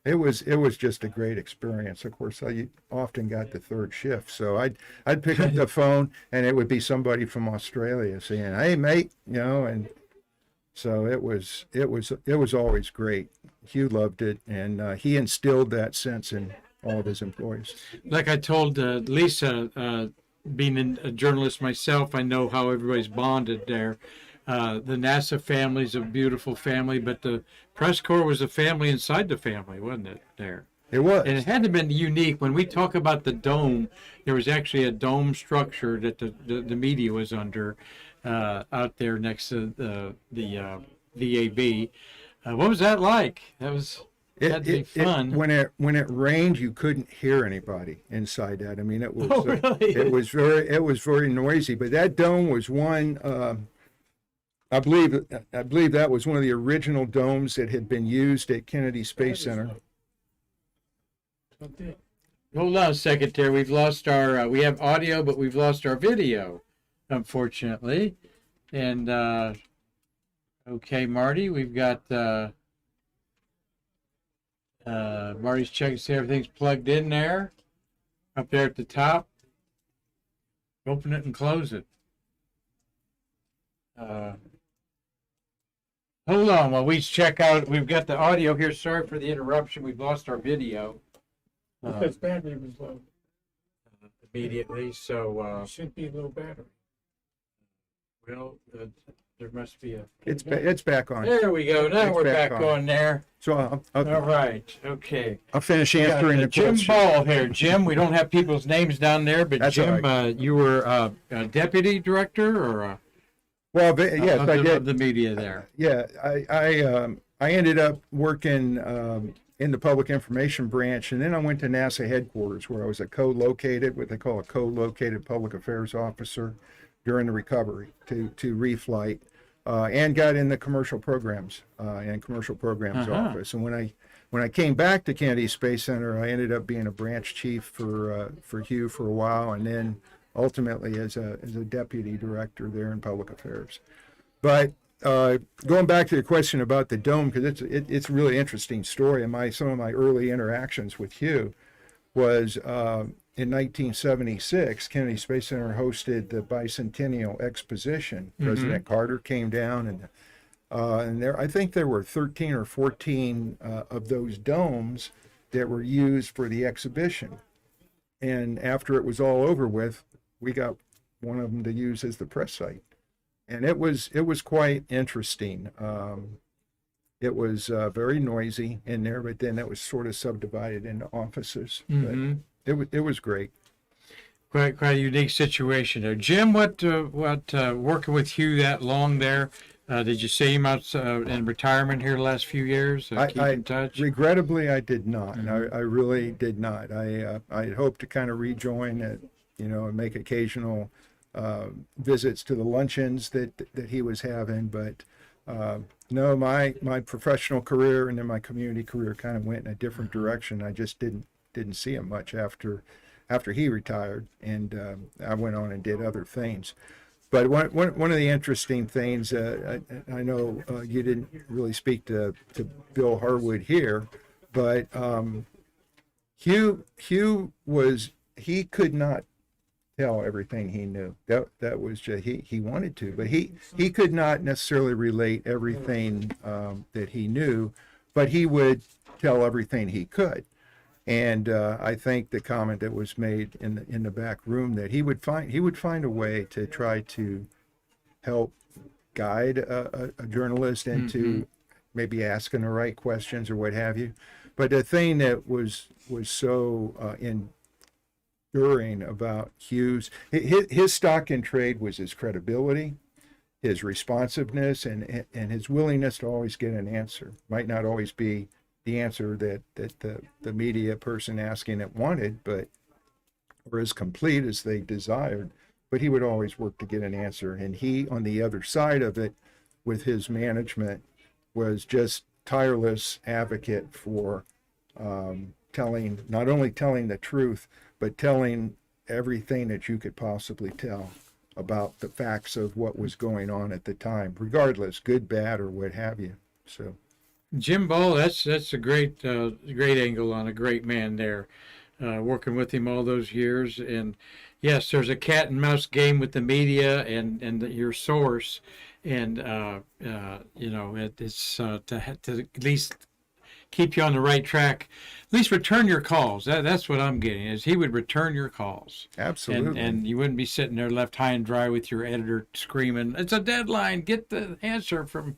It was just a great experience. Of course, I often got the third shift, so I'd pick up the phone and it would be somebody from Australia saying, "Hey, mate," and so it was always great. Hugh loved it, and he instilled that sense in all of his employees. Like I told Lisa, being a journalist myself, I know how everybody's bonded there. The NASA family's a beautiful family, but the press corps was a family inside the family, wasn't it, there? It was. And it had to have been unique. When we talk about the dome, there was actually a dome structure that the media was under out there next to the VAB. What was that like? Had to be fun. When it rained, you couldn't hear anybody inside that. I mean, it was really? It was very noisy. But that dome was one I believe that was one of the original domes that had been used at Kennedy Space Center. Hold on a second there. We've lost our, we have audio, but we've lost our video, unfortunately. And, okay, Marty, we've got, Marty's checking to see everything's plugged in there. Up there at the top. Open it and close it. Hold on while we check out. We've got the audio here. Sorry for the interruption. We've lost our video. Because battery was low. Immediately. So, It should be low battery. well, there must be a. It's back on. There we go. Now It's we're back back on. on there. So All right. Okay. I'll finish We got, answering the Jim question. Ball here. Jim, we don't have people's names down there, but That's all Jim, right. you were a deputy director or Well, yes, of I the, did. of the media there. Yeah, I ended up working in the public information branch, and then I went to NASA headquarters, where I was a co-located, what they call a co-located public affairs officer during the recovery to reflight, and got in the commercial programs and commercial programs office. And when I came back to Kennedy Space Center, I ended up being a branch chief for Hugh for a while, and then ultimately as a deputy director there in public affairs. But going back to the question about the dome, because it's a really interesting story, and some of my early interactions with Hugh was in 1976, Kennedy Space Center hosted the Bicentennial Exposition. President Carter came down, and I think there were 13 or 14 of those domes that were used for the exhibition. And after it was all over with, we got one of them to use as the press site. And it was quite interesting. It was very noisy in there, but then it was sort of subdivided into offices. But it was great. Quite a unique situation there. Jim, what working with Hugh that long there? Did you see him out in retirement here the last few years? Keep in touch? Regrettably, I did not. I really did not. I had hoped to kind of rejoin it, and make occasional visits to the luncheons that he was having. But no, my professional career and then my community career kind of went in a different direction. I just didn't see him much after he retired, and I went on and did other things. But one of the interesting things, I know you didn't really speak to Bill Harwood here, but Hugh he could not tell everything he knew. That was just, he wanted to, but he could not necessarily relate everything that he knew, but he would tell everything he could. And I think the comment that was made in the back room that he would find a way to try to help guide a journalist into maybe asking the right questions or what have you. But the thing that was so enduring about Hugh's, his stock in trade was his credibility, his responsiveness, and his willingness to always get an answer. Might not always be the answer that the media person asking it wanted, or as complete as they desired, but he would always work to get an answer. And he, on the other side of it, with his management, was just tireless advocate for not only telling the truth, but telling everything that you could possibly tell about the facts of what was going on at the time, regardless, good, bad, or what have you. So. Jim Ball, that's a great angle on a great man there, working with him all those years. And yes, there's a cat and mouse game with the media and your source, and it's to at least keep you on the right track, at least return your calls. That's what I'm getting, is he would return your calls. Absolutely. And you wouldn't be sitting there left high and dry with your editor screaming, "It's a deadline! Get the answer from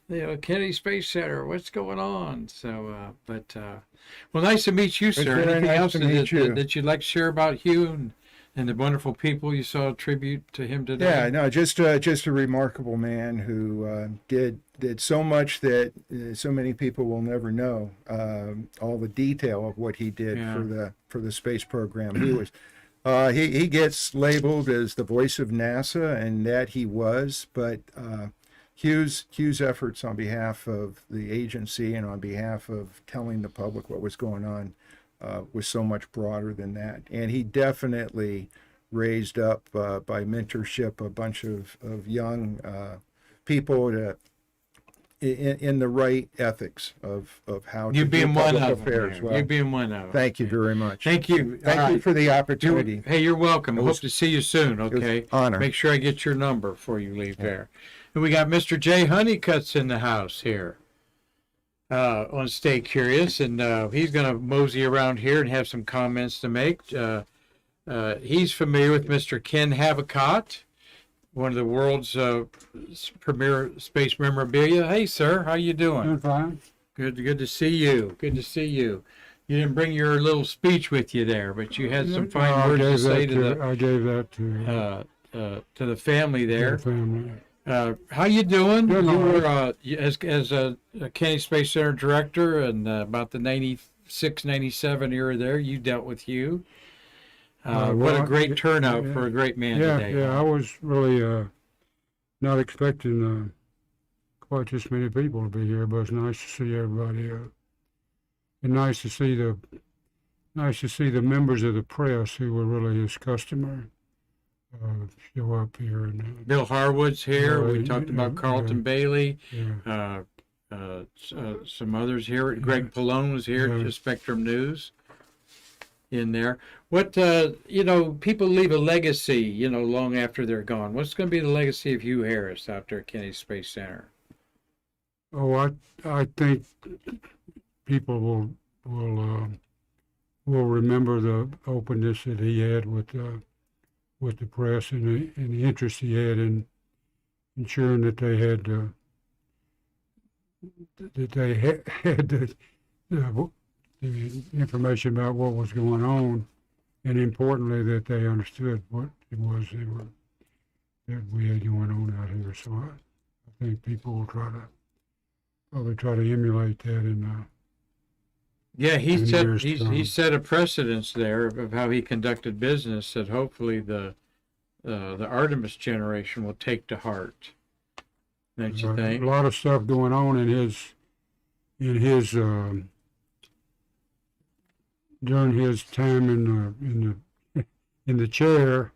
Kennedy Space Center. What's going on?" So, well, nice to meet you, sir. Very Anything nice else to meet you. that you'd like to share about Hugh and the wonderful people you saw tribute to him today? Yeah, no, just a remarkable man who did so much that so many people will never know. All the detail of what he did for the space program. He was. He gets labeled as the voice of NASA, and that he was, but Hugh's efforts on behalf of the agency and on behalf of telling the public what was going on was so much broader than that. And he definitely raised up by mentorship a bunch of young people to in the right ethics of how You to being do one public of them. affairs. There. Well, You being one of them. thank you very much. Thank you. Thank All you right. for the opportunity. Hey, you're welcome. It Hope was- to see you soon. was Okay. honor. Make sure I get your number before you leave there. And we got Mr. Jay Honeycutt's in the house here. On Stay Curious, and he's going to mosey around here and have some comments to make. He's familiar with Mr. Ken Havicott, one of the world's premier space memorabilia. Hey, sir, how you doing? Doing fine. Good to see you. Good to see you. You didn't bring your little speech with you there, but you had some fine I words to gave say that I gave that to the family the there. family. How you doing? Doing You all were as a Kennedy Space Center director, and about the 96, 97 era there, you dealt with Hugh. What a well, great yeah, turnout yeah. for a great man Yeah, today. I was really not expecting quite this many people to be here, but it's nice to see everybody. And nice to see the members of the press who were really his customer show up here. And Bill Harwood's here. We Yeah, talked about yeah, Carlton yeah. Bailey. yeah, Some others here. Greg Pallone was here Yeah. to Spectrum News in there. What, people leave a legacy, long after they're gone. What's going to be the legacy of Hugh Harris out there at Kennedy Space Center? oh, I think people will remember the openness that he had with the press and the interest he had in ensuring that they had the information about what was going on, and importantly that they understood what it was that we had going on out here. So I think people will probably try to emulate that in Yeah, he in set years to he come. set a precedence there of how he conducted business that hopefully the Artemis generation will take to heart. Don't you a think? lot of stuff going on in his during his time in the chair,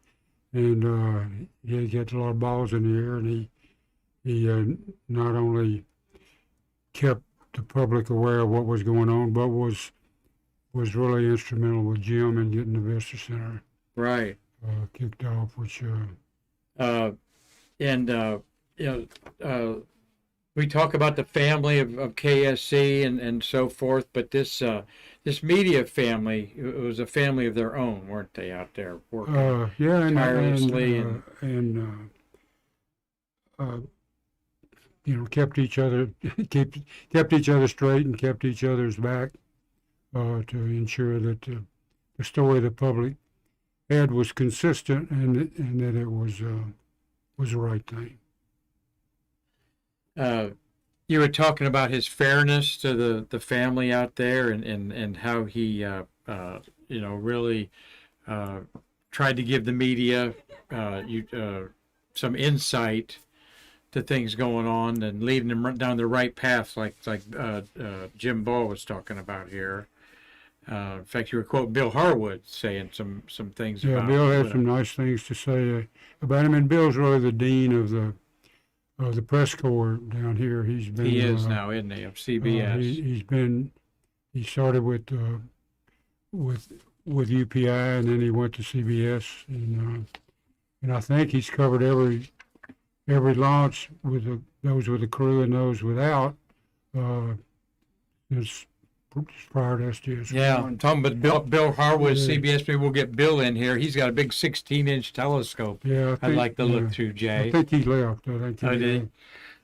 and he gets a lot of balls in the air, and he not only kept the public aware of what was going on, but was really instrumental with Jim in getting the Vista Center Right. kicked off, which We talk about the family of KSC and so forth, but this media family, it was a family of their own, weren't they, out there working? yeah, tirelessly kept each other kept each other straight and kept each other's back to ensure that the story the public had was consistent and that it was the right thing. You were talking about his fairness to the family out there and how he, really tried to give the media some insight to things going on and leading them down the right path, like Jim Ball was talking about here. In fact, you were quoting Bill Harwood saying some things Yeah, about Bill had some nice things to say about him, and Bill's really the dean of the press corps down here. He's been he is now, isn't he, of CBS? He started with UPI, and then he went to CBS, and I think he's covered every launch with those with the crew and those without. Since prior to STS. Yeah, I'm talking about Bill Harwood, CBS. Maybe we'll get Bill in here. He's got a big 16-inch telescope. Yeah, I'd like to look through, Jay. I think he left. Oh, did he?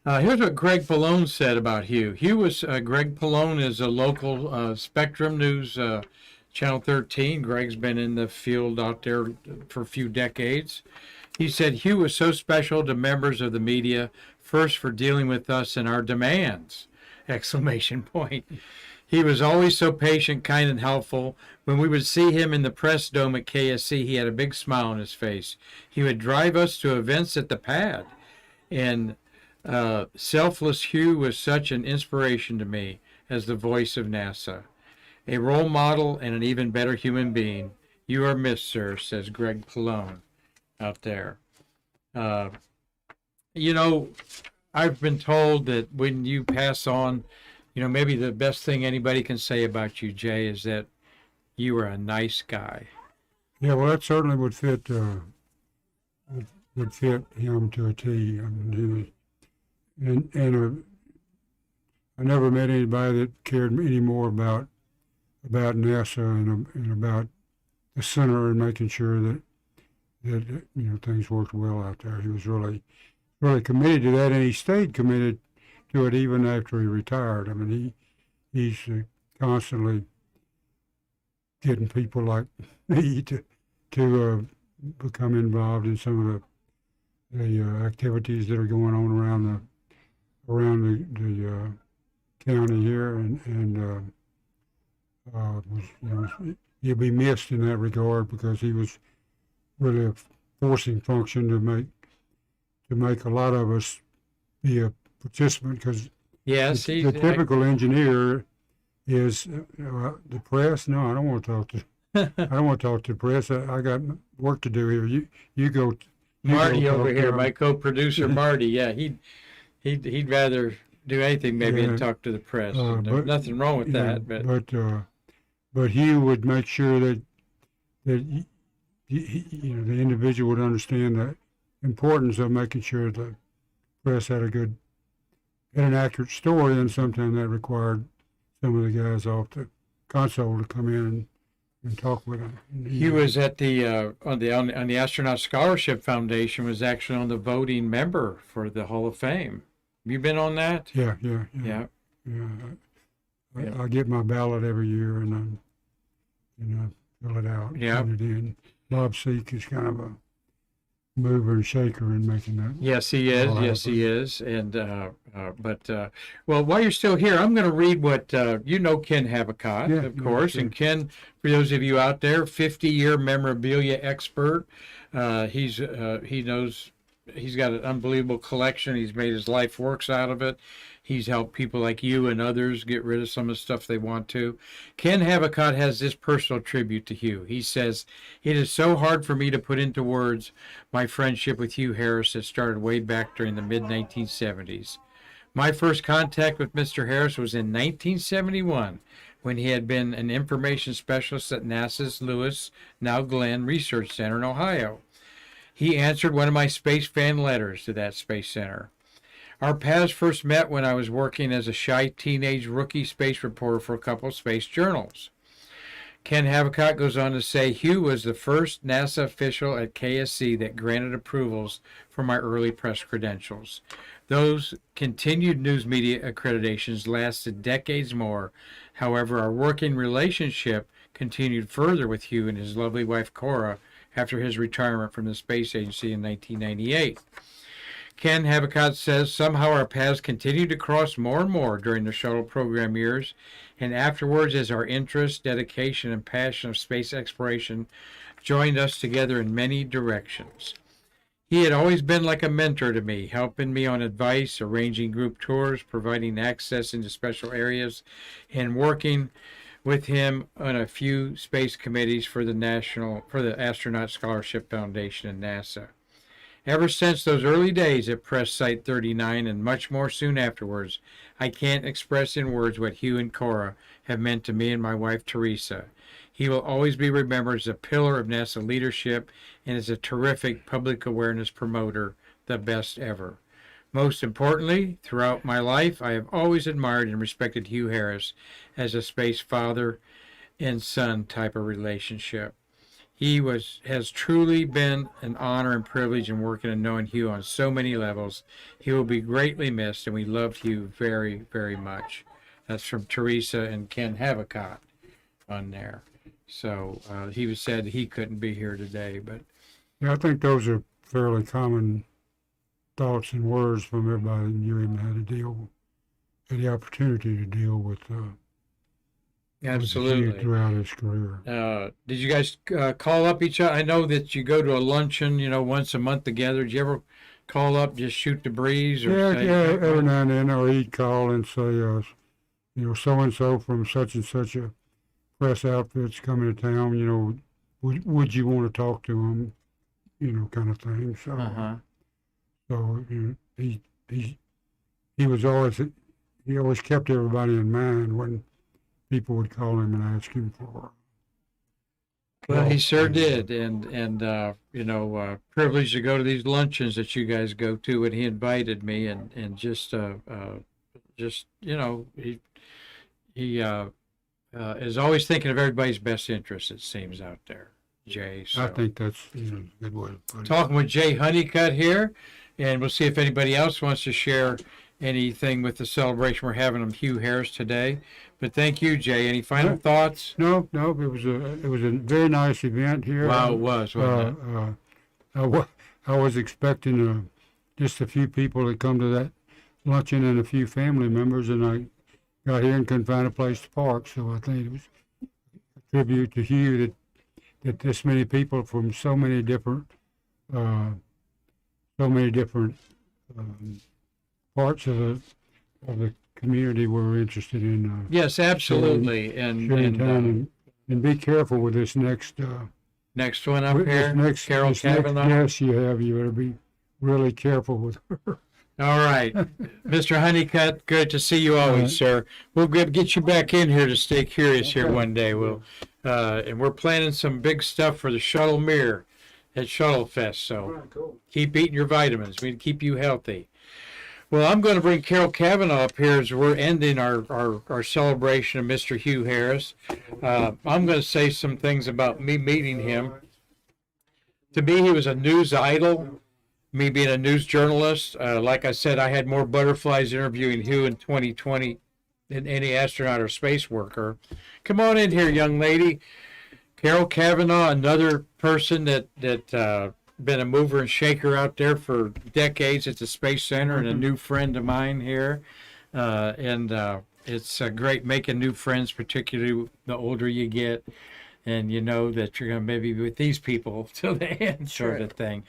Here's what Greg Pallone said about Hugh. Greg Pallone is a local Spectrum News, Channel 13. Greg's been in the field out there for a few decades. He said, Hugh was so special to members of the media, first for dealing with us and our demands, ! He was always so patient, kind, and helpful. When we would see him in the press dome at KSC, he had a big smile on his face. He would drive us to events at the pad. And Selfless Hugh was such an inspiration to me as the voice of NASA. A role model and an even better human being. You are missed, sir, says Greg Pallone out there. You know, I've been told that when you pass on, you know, maybe the best thing anybody can say about you, Jay, is that you are a nice guy. Yeah, well, that certainly would fit him to a T. I mean, I never met anybody that cared any more about NASA and about the center and making sure that you know things worked well out there. He was really committed to that, and he stayed committed to it even after he retired. I mean, he's constantly getting people like me to become involved in some of the activities that are going on around the county here, and was, you know, he'll be missed in that regard because he was really a forcing function to make a lot of us be a participant, because Yes, the typical engineer is the press. No, I don't want to talk to. I don't want to talk to the press. I got work to do here. You go. Marty go over talk to here, him. my co-producer Marty. Yeah, he'd rather do anything maybe than talk to the press. And there's nothing wrong with Yeah, that, but Hugh would make sure that you know the individual would understand the importance of making sure the press had an accurate story, and sometimes that required some of the guys off the console to come in and talk with him. He was at the on the Astronaut Scholarship Foundation, was actually on the voting member for the Hall of Fame. Have you been on that? Yeah. Yeah. I get my ballot every year, and I fill it out. Yeah. Send it in. Bob Seek is kind of a mover and shaker in making that. Yes, he is. all Yes, happen. he is. And well, while you're still here, I'm going to read what you know. Ken Habicott, Yeah, of yeah, course, sure. and Ken, for those of you out there, 50-year memorabilia expert. He knows. He's got an unbelievable collection. He's made his life works out of it. He's helped people like you and others get rid of some of the stuff they want to. Ken Habicott has this personal tribute to Hugh. He says, "It is so hard for me to put into words my friendship with Hugh Harris that started way back during the mid-1970s. My first contact with Mr. Harris was in 1971 when he had been an information specialist at NASA's Lewis, now Glenn, Research Center in Ohio. He answered one of my space fan letters to that space center. Our paths first met when I was working as a shy teenage rookie space reporter for a couple of space journals." Ken Habicott goes on to say, "Hugh was the first NASA official at KSC that granted approvals for my early press credentials. Those continued news media accreditations lasted decades more. However, our working relationship continued further with Hugh and his lovely wife Cora after his retirement from the space agency in 1998. Ken Habicott says, "Somehow our paths continued to cross more and more during the shuttle program years, and afterwards as our interest, dedication, and passion of space exploration joined us together in many directions. He had always been like a mentor to me, helping me on advice, arranging group tours, providing access into special areas, and working with him on a few space committees for the Astronaut Scholarship Foundation and NASA. Ever since those early days at Press Site 39 and much more soon afterwards, I can't express in words what Hugh and Cora have meant to me and my wife Teresa. He will always be remembered as a pillar of NASA leadership and as a terrific public awareness promoter, the best ever. Most importantly, throughout my life, I have always admired and respected Hugh Harris as a space father and son type of relationship. Has truly been an honor and privilege in working and knowing Hugh on so many levels. He will be greatly missed, and we loved Hugh very, very much." That's from Teresa and Ken Habicott on there. So he was said he couldn't be here today, but Yeah, I think those are fairly common thoughts and words from everybody that knew him, had the opportunity to deal with Hugh absolutely. throughout his career. Did you guys call up each other? I know that you go to a luncheon, once a month together. Did you ever call up, just shoot the breeze, or Yeah, say, yeah, every now and then, or he'd call and say, so and so from such and such a press outfit's coming to town. Would you want to talk to him? Kind of thing. So, Uh-huh. so he was always he always kept everybody in mind when people would call him and ask him for. Well, he sure did, and privileged to go to these luncheons that you guys go to, and he invited me, and just he is always thinking of everybody's best interest. It seems out there, Jay. So. I think that's a good way to put it. Talking with Jay Honeycutt here, and we'll see if anybody else wants to share anything with the celebration we're having of Hugh Harris today. But thank you, Jay. Any final thoughts? No, it was a very nice event here. Wow, it was, wasn't it? I was expecting just a few people to come to that luncheon and a few family members, and I got here and couldn't find a place to park. So I think it was a tribute to Hugh that this many people from so many different parts of the community were interested in. Yes, absolutely. Sharing time and be careful with this next. Next one up This here, next, Carol this next Kavanaugh. guest you have, you better be really careful with her. All right, Mr. Honeycutt, good to see you always, All right. sir. We'll get you back in here to stay curious here one day. And we're planning some big stuff for the Shuttle Mirror at Shuttle Fest. So keep eating your vitamins. We keep you healthy. Well, I'm going to bring Carol Kavanaugh up here as we're ending our celebration of Mr. Hugh Harris. I'm going to say some things about me meeting him. To me, he was a news idol. Me being a news journalist, like I said, I had more butterflies interviewing Hugh in 2020 than any astronaut or space worker. Come on in here, young lady. Carol Kavanaugh, another person that been a mover and shaker out there for decades at the Space Center, and a new friend of mine here. It's great making new friends, particularly the older you get, and you know that you're going to maybe be with these people till the end, sort of thing.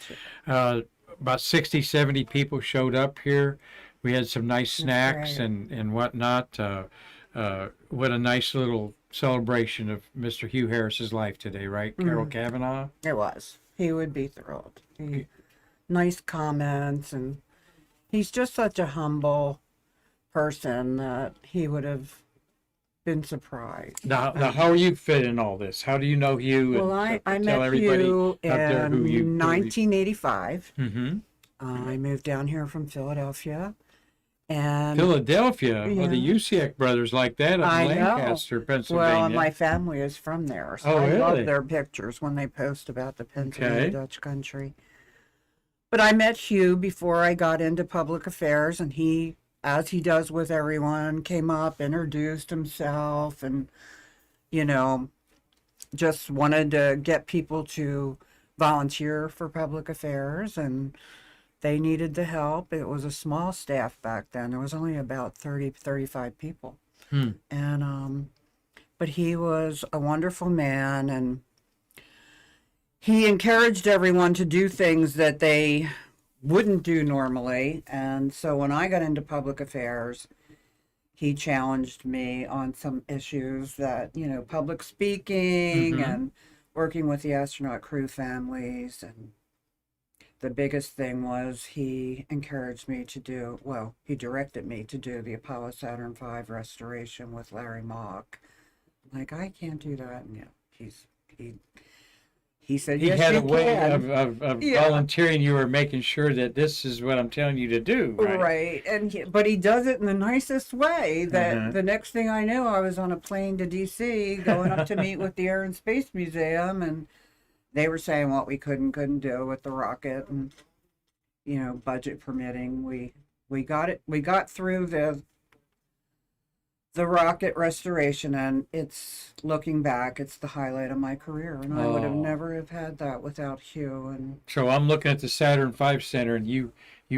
About 60, 70 people showed up here. We had some nice snacks and whatnot. What a nice little celebration of Mr. Hugh Harris's life today, right, Carol Kavanaugh? It was. He would be thrilled. Nice comments, and he's just such a humble person that he would have been surprised. Now, how are you fit in all this? How do you know Hugh? Well, And I tell met everybody Hugh out there in who you- 1985. Mm-hmm. I moved down here from Philadelphia, and Philadelphia. Well, the Yeah. Usiak brothers like that up I in know. Lancaster, Pennsylvania. well, my family is from there, so Oh, I really? love their pictures when they post about the Pennsylvania Okay. Dutch country. But I met Hugh before I got into public affairs, and he, as he does with everyone, came up, introduced himself, and, just wanted to get people to volunteer for public affairs, and they needed the help. It was a small staff back then. There was only about 30, 35 people. And, but he was a wonderful man, and he encouraged everyone to do things that they wouldn't do normally. And so when I got into public affairs, he challenged me on some issues that, public speaking and working with the astronaut crew families. And the biggest thing was he encouraged me to do, he directed me to do the Apollo Saturn V restoration with Larry Mock. Like, I can't do that. And he said, He yes, had you a way can. of Yeah. volunteering. You were making sure that this is what I'm telling you to do. Right. Right, but he does it in the nicest way. That the next thing I knew, I was on a plane to D.C. going up to meet with the Air and Space Museum, and they were saying what we couldn't do with the rocket, and budget permitting, we got it. We got through the rocket restoration, and it's, looking back, it's the highlight of my career, and I would have never have had that without Hugh. And So I'm looking at the Saturn V Center, and you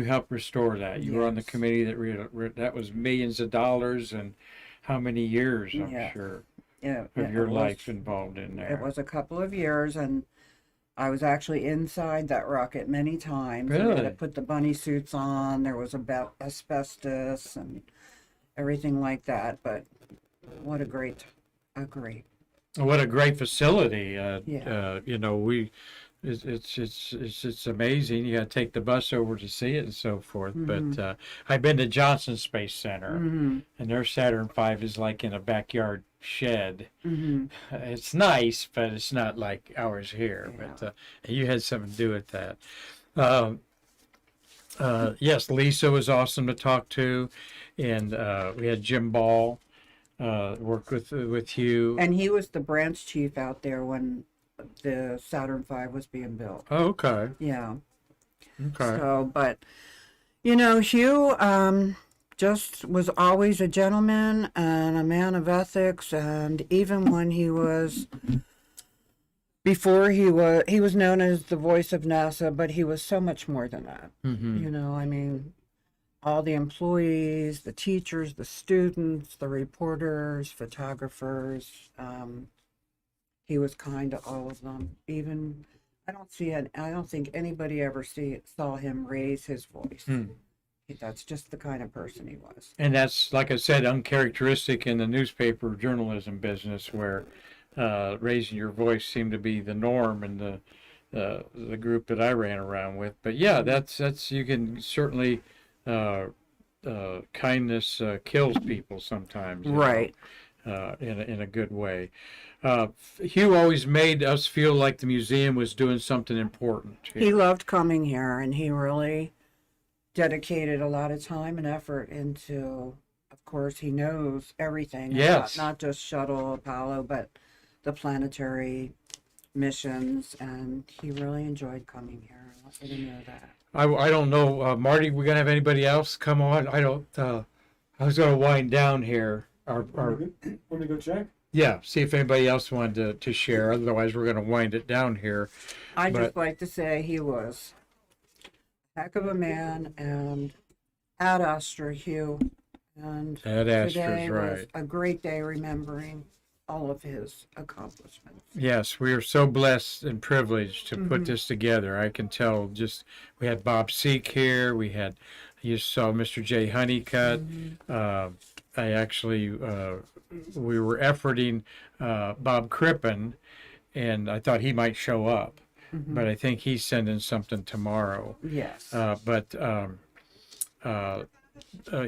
helped restore that. You were on the Yes. committee that was millions of dollars, and how many years, I'm Yeah. sure, yeah, of your it life was, involved in there. it was a couple of years, and I was actually inside that rocket many times. We had Really? to put the bunny suits on. There was about asbestos and everything like that. But what a great. What a great facility. Yeah. You know, it's amazing. You got to take the bus over to see it and so forth. Mm-hmm. But I've been to Johnson Space Center, Mm-hmm. and their Saturn V is like in a backyard shed. Mm-hmm. It's nice, but it's not like ours here. But you had something to do with that. Yes, Lisa was awesome to talk to, and we had Jim Ball work with Hugh. And he was the branch chief out there when the Saturn V was being built. Oh, okay. Yeah. Okay. So, but you know, Hugh just was always a gentleman and a man of ethics. And even when he was, before he was known as the voice of NASA, but he was so much more than that. Mm-hmm. You know, I mean, all the employees, the teachers, the students, the reporters, photographers. He was kind to all of them. Even I don't think anybody ever saw him raise his voice. That's just the kind of person he was. And that's, like I said, uncharacteristic in the newspaper journalism business, where raising your voice seemed to be the norm in the group that I ran around with. But yeah, that's you can certainly kindness kills people sometimes, you know, Right. in a good way. Hugh always made us feel like the museum was doing something important. He loved coming here, and he really dedicated a lot of time and effort into, of course, he knows everything. Yes. Not just Shuttle, Apollo, but the planetary missions, and he really enjoyed coming here. I want you to know that. I don't know, Marty, we gonna have anybody else come on? I don't. I was gonna wind down here. Want to go check? Yeah, see if anybody else wanted to share. Otherwise, we're gonna wind it down here. I'd But- just like to say he was a heck of a man, and Ad Astra, Hugh. And Ad today Astra's was right. a great day remembering all of his accomplishments. Yes, we are so blessed and privileged to put Mm-hmm. this together. I can tell. Just we had Bob Seek here. We had, you saw Mr. J. Honeycutt. Mm-hmm. I actually we were efforting Bob Crippen, and I thought he might show up, Mm-hmm. but I think he's sending something tomorrow. Yes.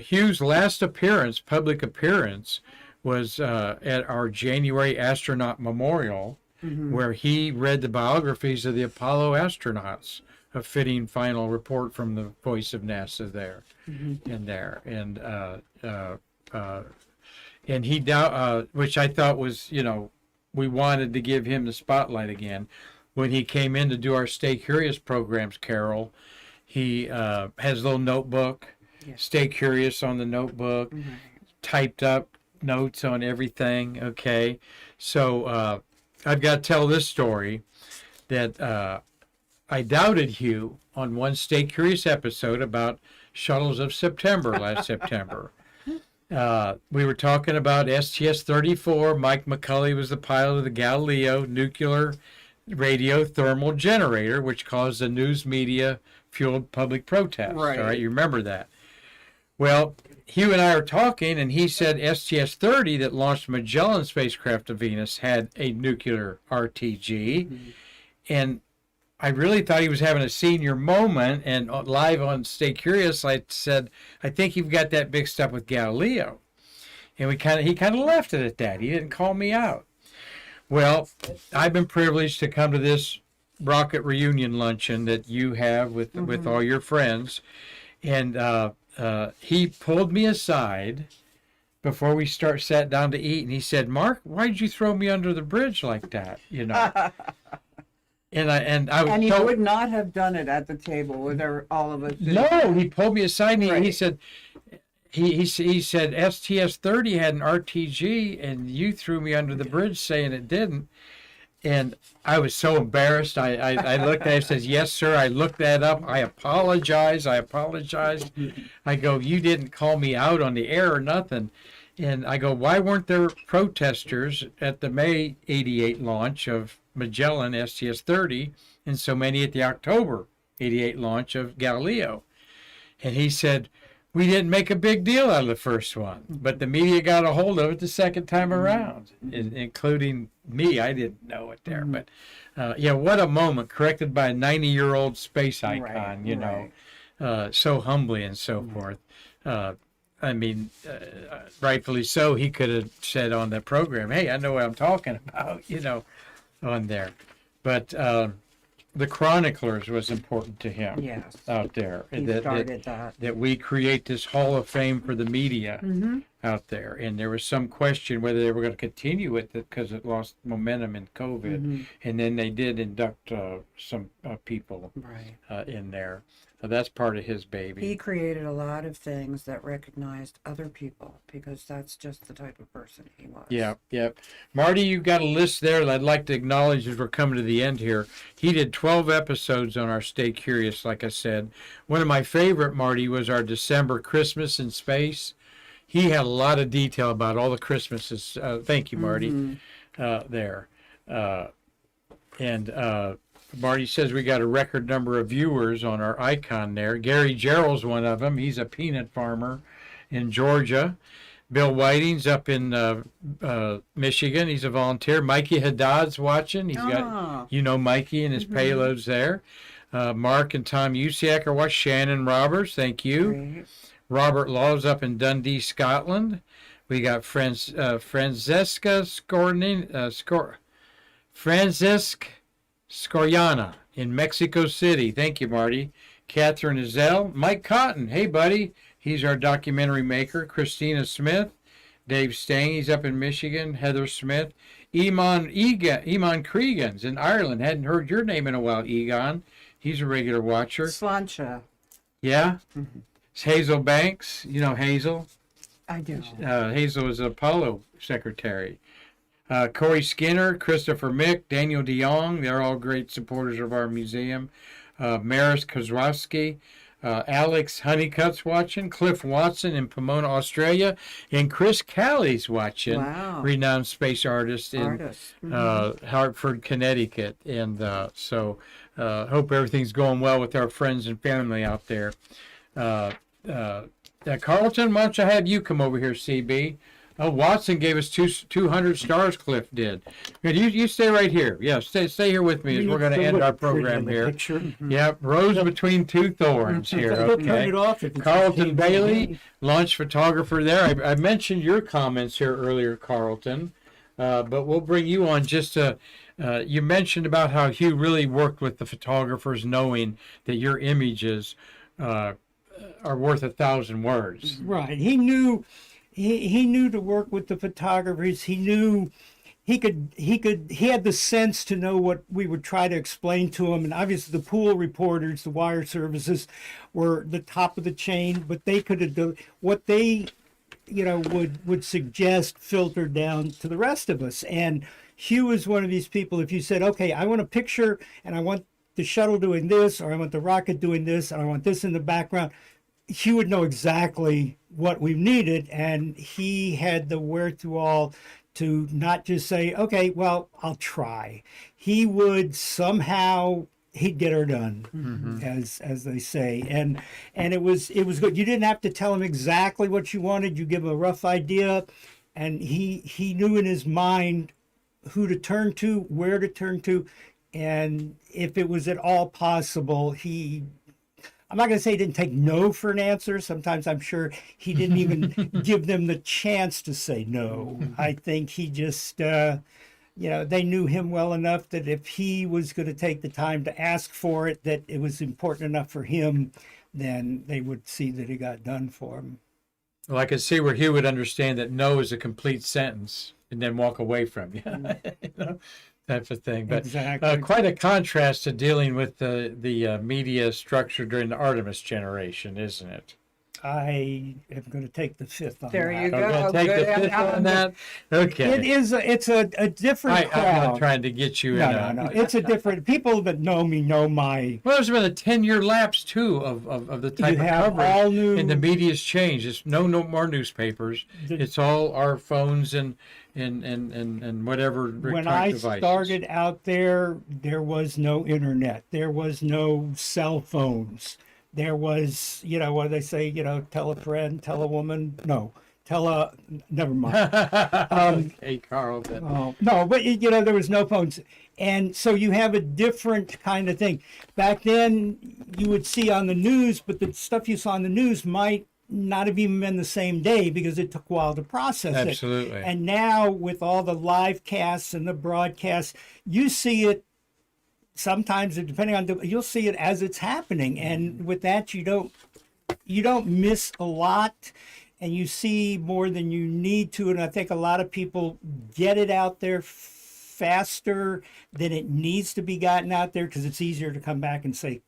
Hugh's last appearance, public appearance, was at our January Astronaut Memorial, where he read the biographies of the Apollo astronauts, a fitting final report from the voice of NASA there, and he which I thought was, you know, we wanted to give him the spotlight again. When he came in to do our Stay Curious programs, Carol, he has a little notebook, Stay Curious on the notebook, typed up notes on everything. Okay, so I've got to tell this story that I doubted Hugh on one Stay Curious episode about shuttles of September last September. We were talking about STS-34. Mike McCulley was the pilot of the Galileo nuclear radio thermal generator, which caused a news media fueled public protest. Right. All right, you remember that. Well, Hugh and I are talking, and he said STS-30 that launched Magellan spacecraft to Venus had a nuclear RTG, and I really thought he was having a senior moment. And live on Stay Curious, I said, I think you've got that mixed up with Galileo, and he kind of left it at that. He didn't call me out. Well, I've been privileged to come to this rocket reunion luncheon that you have with all your friends, and he pulled me aside before we sat down to eat, and he said, "Mark, why did you throw me under the bridge like that?" You know. And he would not have done it at the table with all of us. No, he pulled me aside and he Right. said, he said STS-30 had an RTG and you threw me under the bridge saying it didn't. And I was so embarrassed. I looked at it and says, "Yes, sir, I looked that up. I apologize. I go, "You didn't call me out on the air or nothing." And I go, "Why weren't there protesters at the May '88 launch of Magellan STS-30 and so many at the October 88 launch of Galileo. And he said, we didn't make a big deal out of the first one, but the media got a hold of it the second time around, including me. I didn't know it there, but yeah, what a moment, corrected by a 90-year-old space icon, you know, so humbly and so forth. I mean, rightfully so, he could have said on that program, hey, I know what I'm talking about, you know, on there. But the chroniclers was important to him Yes. out there. He started that. That we create this hall of fame for the media Mm-hmm. out there. And there was some question whether they were going to continue with it because it lost momentum in COVID. Mm-hmm. And then they did induct some people Right. in there. So that's part of his baby. He created a lot of things that recognized other people because that's just the type of person he was. Yep, yep. Marty, you've got a list there that I'd like to acknowledge as we're coming to the end here. He did 12 episodes on our Stay Curious, like I said. One of my favorite, Marty, was our December Christmas in Space. He had a lot of detail about all the Christmases. Thank you, Marty, there. Marty says we got a record number of viewers on our icon there. Gary Gerald's one of them. He's a peanut farmer in Georgia. Bill Whiting's up in Michigan. He's a volunteer. Mikey Haddad's watching. He's got, you know, Mikey and his payloads there. Mark and Tom Usiak are watching. Shannon Roberts, thank you. Great. Robert Law's up in Dundee, Scotland. We got Francesca Scoriana in Mexico City. Thank you, Marty. Catherine Azell. Mike Cotton. Hey, buddy. He's our documentary maker. Christina Smith. Dave Stang. He's up in Michigan. Heather Smith. Eamon Cregan's in Ireland. Hadn't heard your name in a while, Egon. He's a regular watcher. Slancha. Yeah? It's Hazel Banks. You know Hazel? I do. Hazel is Apollo secretary. Corey Skinner, Christopher Mick, Daniel DeYoung, they're all great supporters of our museum. Maris Kozrowski, Alex Honeycutt's watching, Cliff Watson in Pomona, Australia, and Chris Callie's watching, Wow. renowned space artist in Hartford, Connecticut. And so hope everything's going well with our friends and family out there. Carlton, why don't I have you come over here, CB? Oh, Watson gave us 200 stars, Cliff did. You stay right here. Yeah, stay here with me as we're going to end our program here. Yeah, rose between two thorns here. Okay. Carlton Bailey, launch photographer there. I mentioned your comments here earlier, Carlton, but we'll bring you on just to, you mentioned about how Hugh really worked with the photographers, knowing that your images are worth 1,000 words. Right. He knew to work with the photographers. He knew he had the sense to know what we would try to explain to him. And obviously the pool reporters, the wire services were the top of the chain, but they could have done what they, would suggest filtered down to the rest of us. And Hugh is one of these people, if you said, okay, I want a picture and I want the shuttle doing this, or I want the rocket doing this, and I want this in the background, he would know exactly what we needed, and he had the wherewithal to not just say, okay, well, I'll try. He would somehow, he'd get her done, as they say. And it was good. You didn't have to tell him exactly what you wanted. You give him a rough idea, and he knew in his mind who to turn to, where to turn to, and if it was at all possible, I'm not going to say he didn't take no for an answer. Sometimes I'm sure he didn't even give them the chance to say no. I think he just, they knew him well enough that if he was going to take the time to ask for it, that it was important enough for him, then they would see that it got done for him. Well, I could see where Hugh would understand that no is a complete sentence and then walk away from you. Type of thing. But Exactly. quite a contrast to dealing with the media structure during the Artemis generation, isn't it? I am going to take the fifth on There that. you I'm go. gonna take Good. the fifth on that. Okay. It's a different I'm crowd. not trying to get you No, in no, no. It's a different. People that know me know my. Well, there's been a 10-year lapse too of the type You of have coverage, all new. and the media's changed. It's no more newspapers. It's all our phones and whatever When electronic I devices. started out there was no internet. There was no cell phones. There was, what do they say, tell a friend, tell a woman. No, never mind. Hey, Carl. Oh, no, but there was no phones. And so you have a different kind of thing. Back then, you would see on the news, but the stuff you saw on the news might not have even been the same day because it took a while to process it. Absolutely. And now with all the live casts and the broadcasts, you see it sometimes, depending on you'll see it as it's happening. And with that, you don't miss a lot. And you see more than you need to. And I think a lot of people get it out there faster than it needs to be gotten out there because it's easier to come back and say,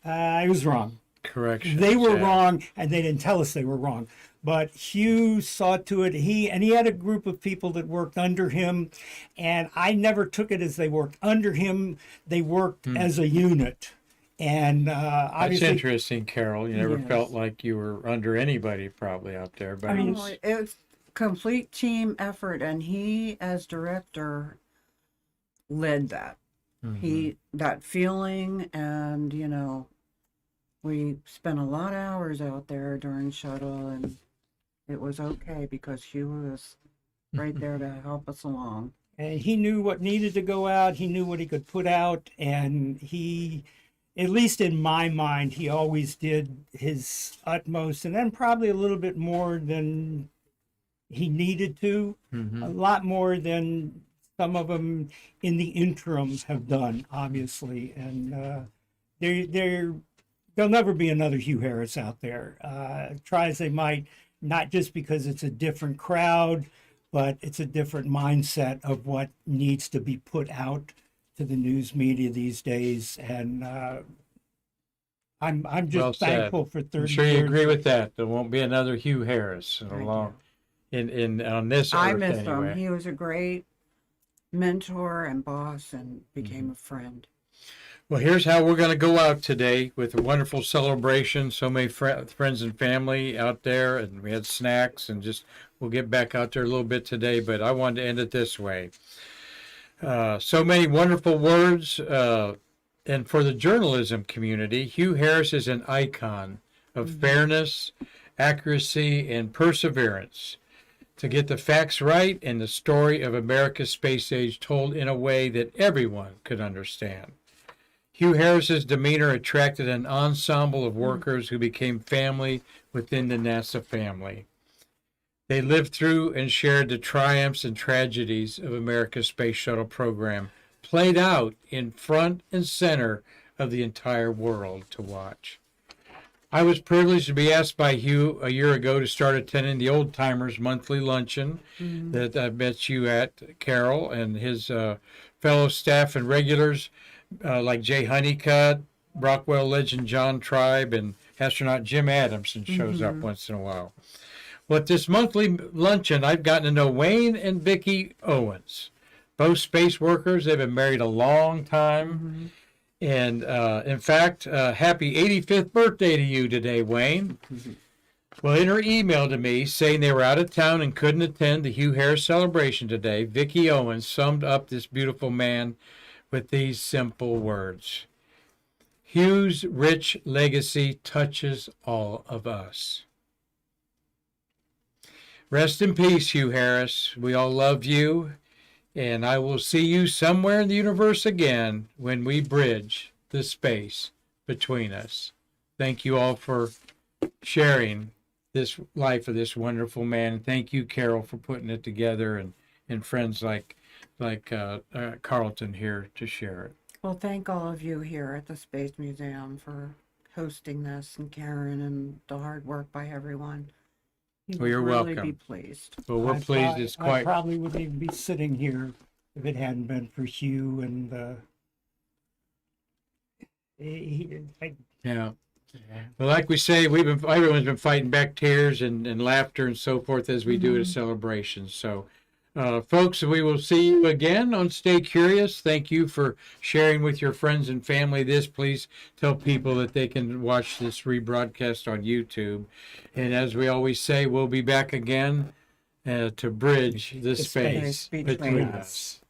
I was wrong. Correction. They were wrong, and they didn't tell us they were wrong. But Hugh saw to it. He had a group of people that worked under him, and I never took it as they worked under him. They worked as a unit. And That's obviously, interesting, Carol. You never Yes. felt like you were under anybody probably out there. But I mean, Oh, it's complete team effort, and he, as director, led that. He that feeling, and we spent a lot of hours out there during shuttle, and it was okay because Hugh was right there to help us along. and he knew what needed to go out. He knew what he could put out, and he, at least in my mind, he always did his utmost, and then probably a little bit more than he needed to, a lot more than some of them in the interim have done, obviously. And there'll never be another Hugh Harris out there. Try as they might, not just because it's a different crowd, but it's a different mindset of what needs to be put out to the news media these days. And I'm just Well said. thankful for 30 I'm sure years. you agree with that. There won't be another Hugh Harris along in on this I earth missed anyway. him. He was a great mentor and boss, and became a friend. Well, here's how we're going to go out today with a wonderful celebration. So many friends and family out there, and we had snacks, and we'll get back out there a little bit today. But I wanted to end it this way. So many wonderful words, and for the journalism community, Hugh Harris is an icon of fairness, accuracy, and perseverance to get the facts right and the story of America's space age told in a way that everyone could understand. Hugh Harris's demeanor attracted an ensemble of workers who became family within the NASA family. They lived through and shared the triumphs and tragedies of America's space shuttle program, played out in front and center of the entire world to watch. I was privileged to be asked by Hugh a year ago to start attending the Old Timers monthly luncheon that I met you at, Carol, and his fellow staff and regulars like Jay Honeycutt, Rockwell legend John Tribe, and astronaut Jim Adamson shows up once in a while. Well, at this monthly luncheon, I've gotten to know Wayne and Vicki Owens, both space workers. They've been married a long time. And in fact, happy 85th birthday to you today, Wayne. Well, in her email to me saying they were out of town and couldn't attend the Hugh Harris celebration today, Vicki Owens summed up this beautiful man with these simple words. Hugh's rich legacy touches all of us. Rest in peace, Hugh Harris. We all love you. And I will see you somewhere in the universe again when we bridge the space between us. Thank you all for sharing this life of this wonderful man. And thank you, Carol, for putting it together, and friends like Carlton here to share it. Well, thank all of you here at the Space Museum for hosting this, and Karen, and the hard work by everyone. You Well, you're would really welcome. be pleased. Well, we're pleased. It's I quite. probably wouldn't even be sitting here if it hadn't been for Hugh and Yeah. Well, like we say, everyone's been fighting back tears and laughter and so forth as we do at a celebration. So, folks, we will see you again on Stay Curious. Thank you for sharing with your friends and family this. Please tell people that they can watch this rebroadcast on YouTube. And as we always say, we'll be back again to bridge the space between us.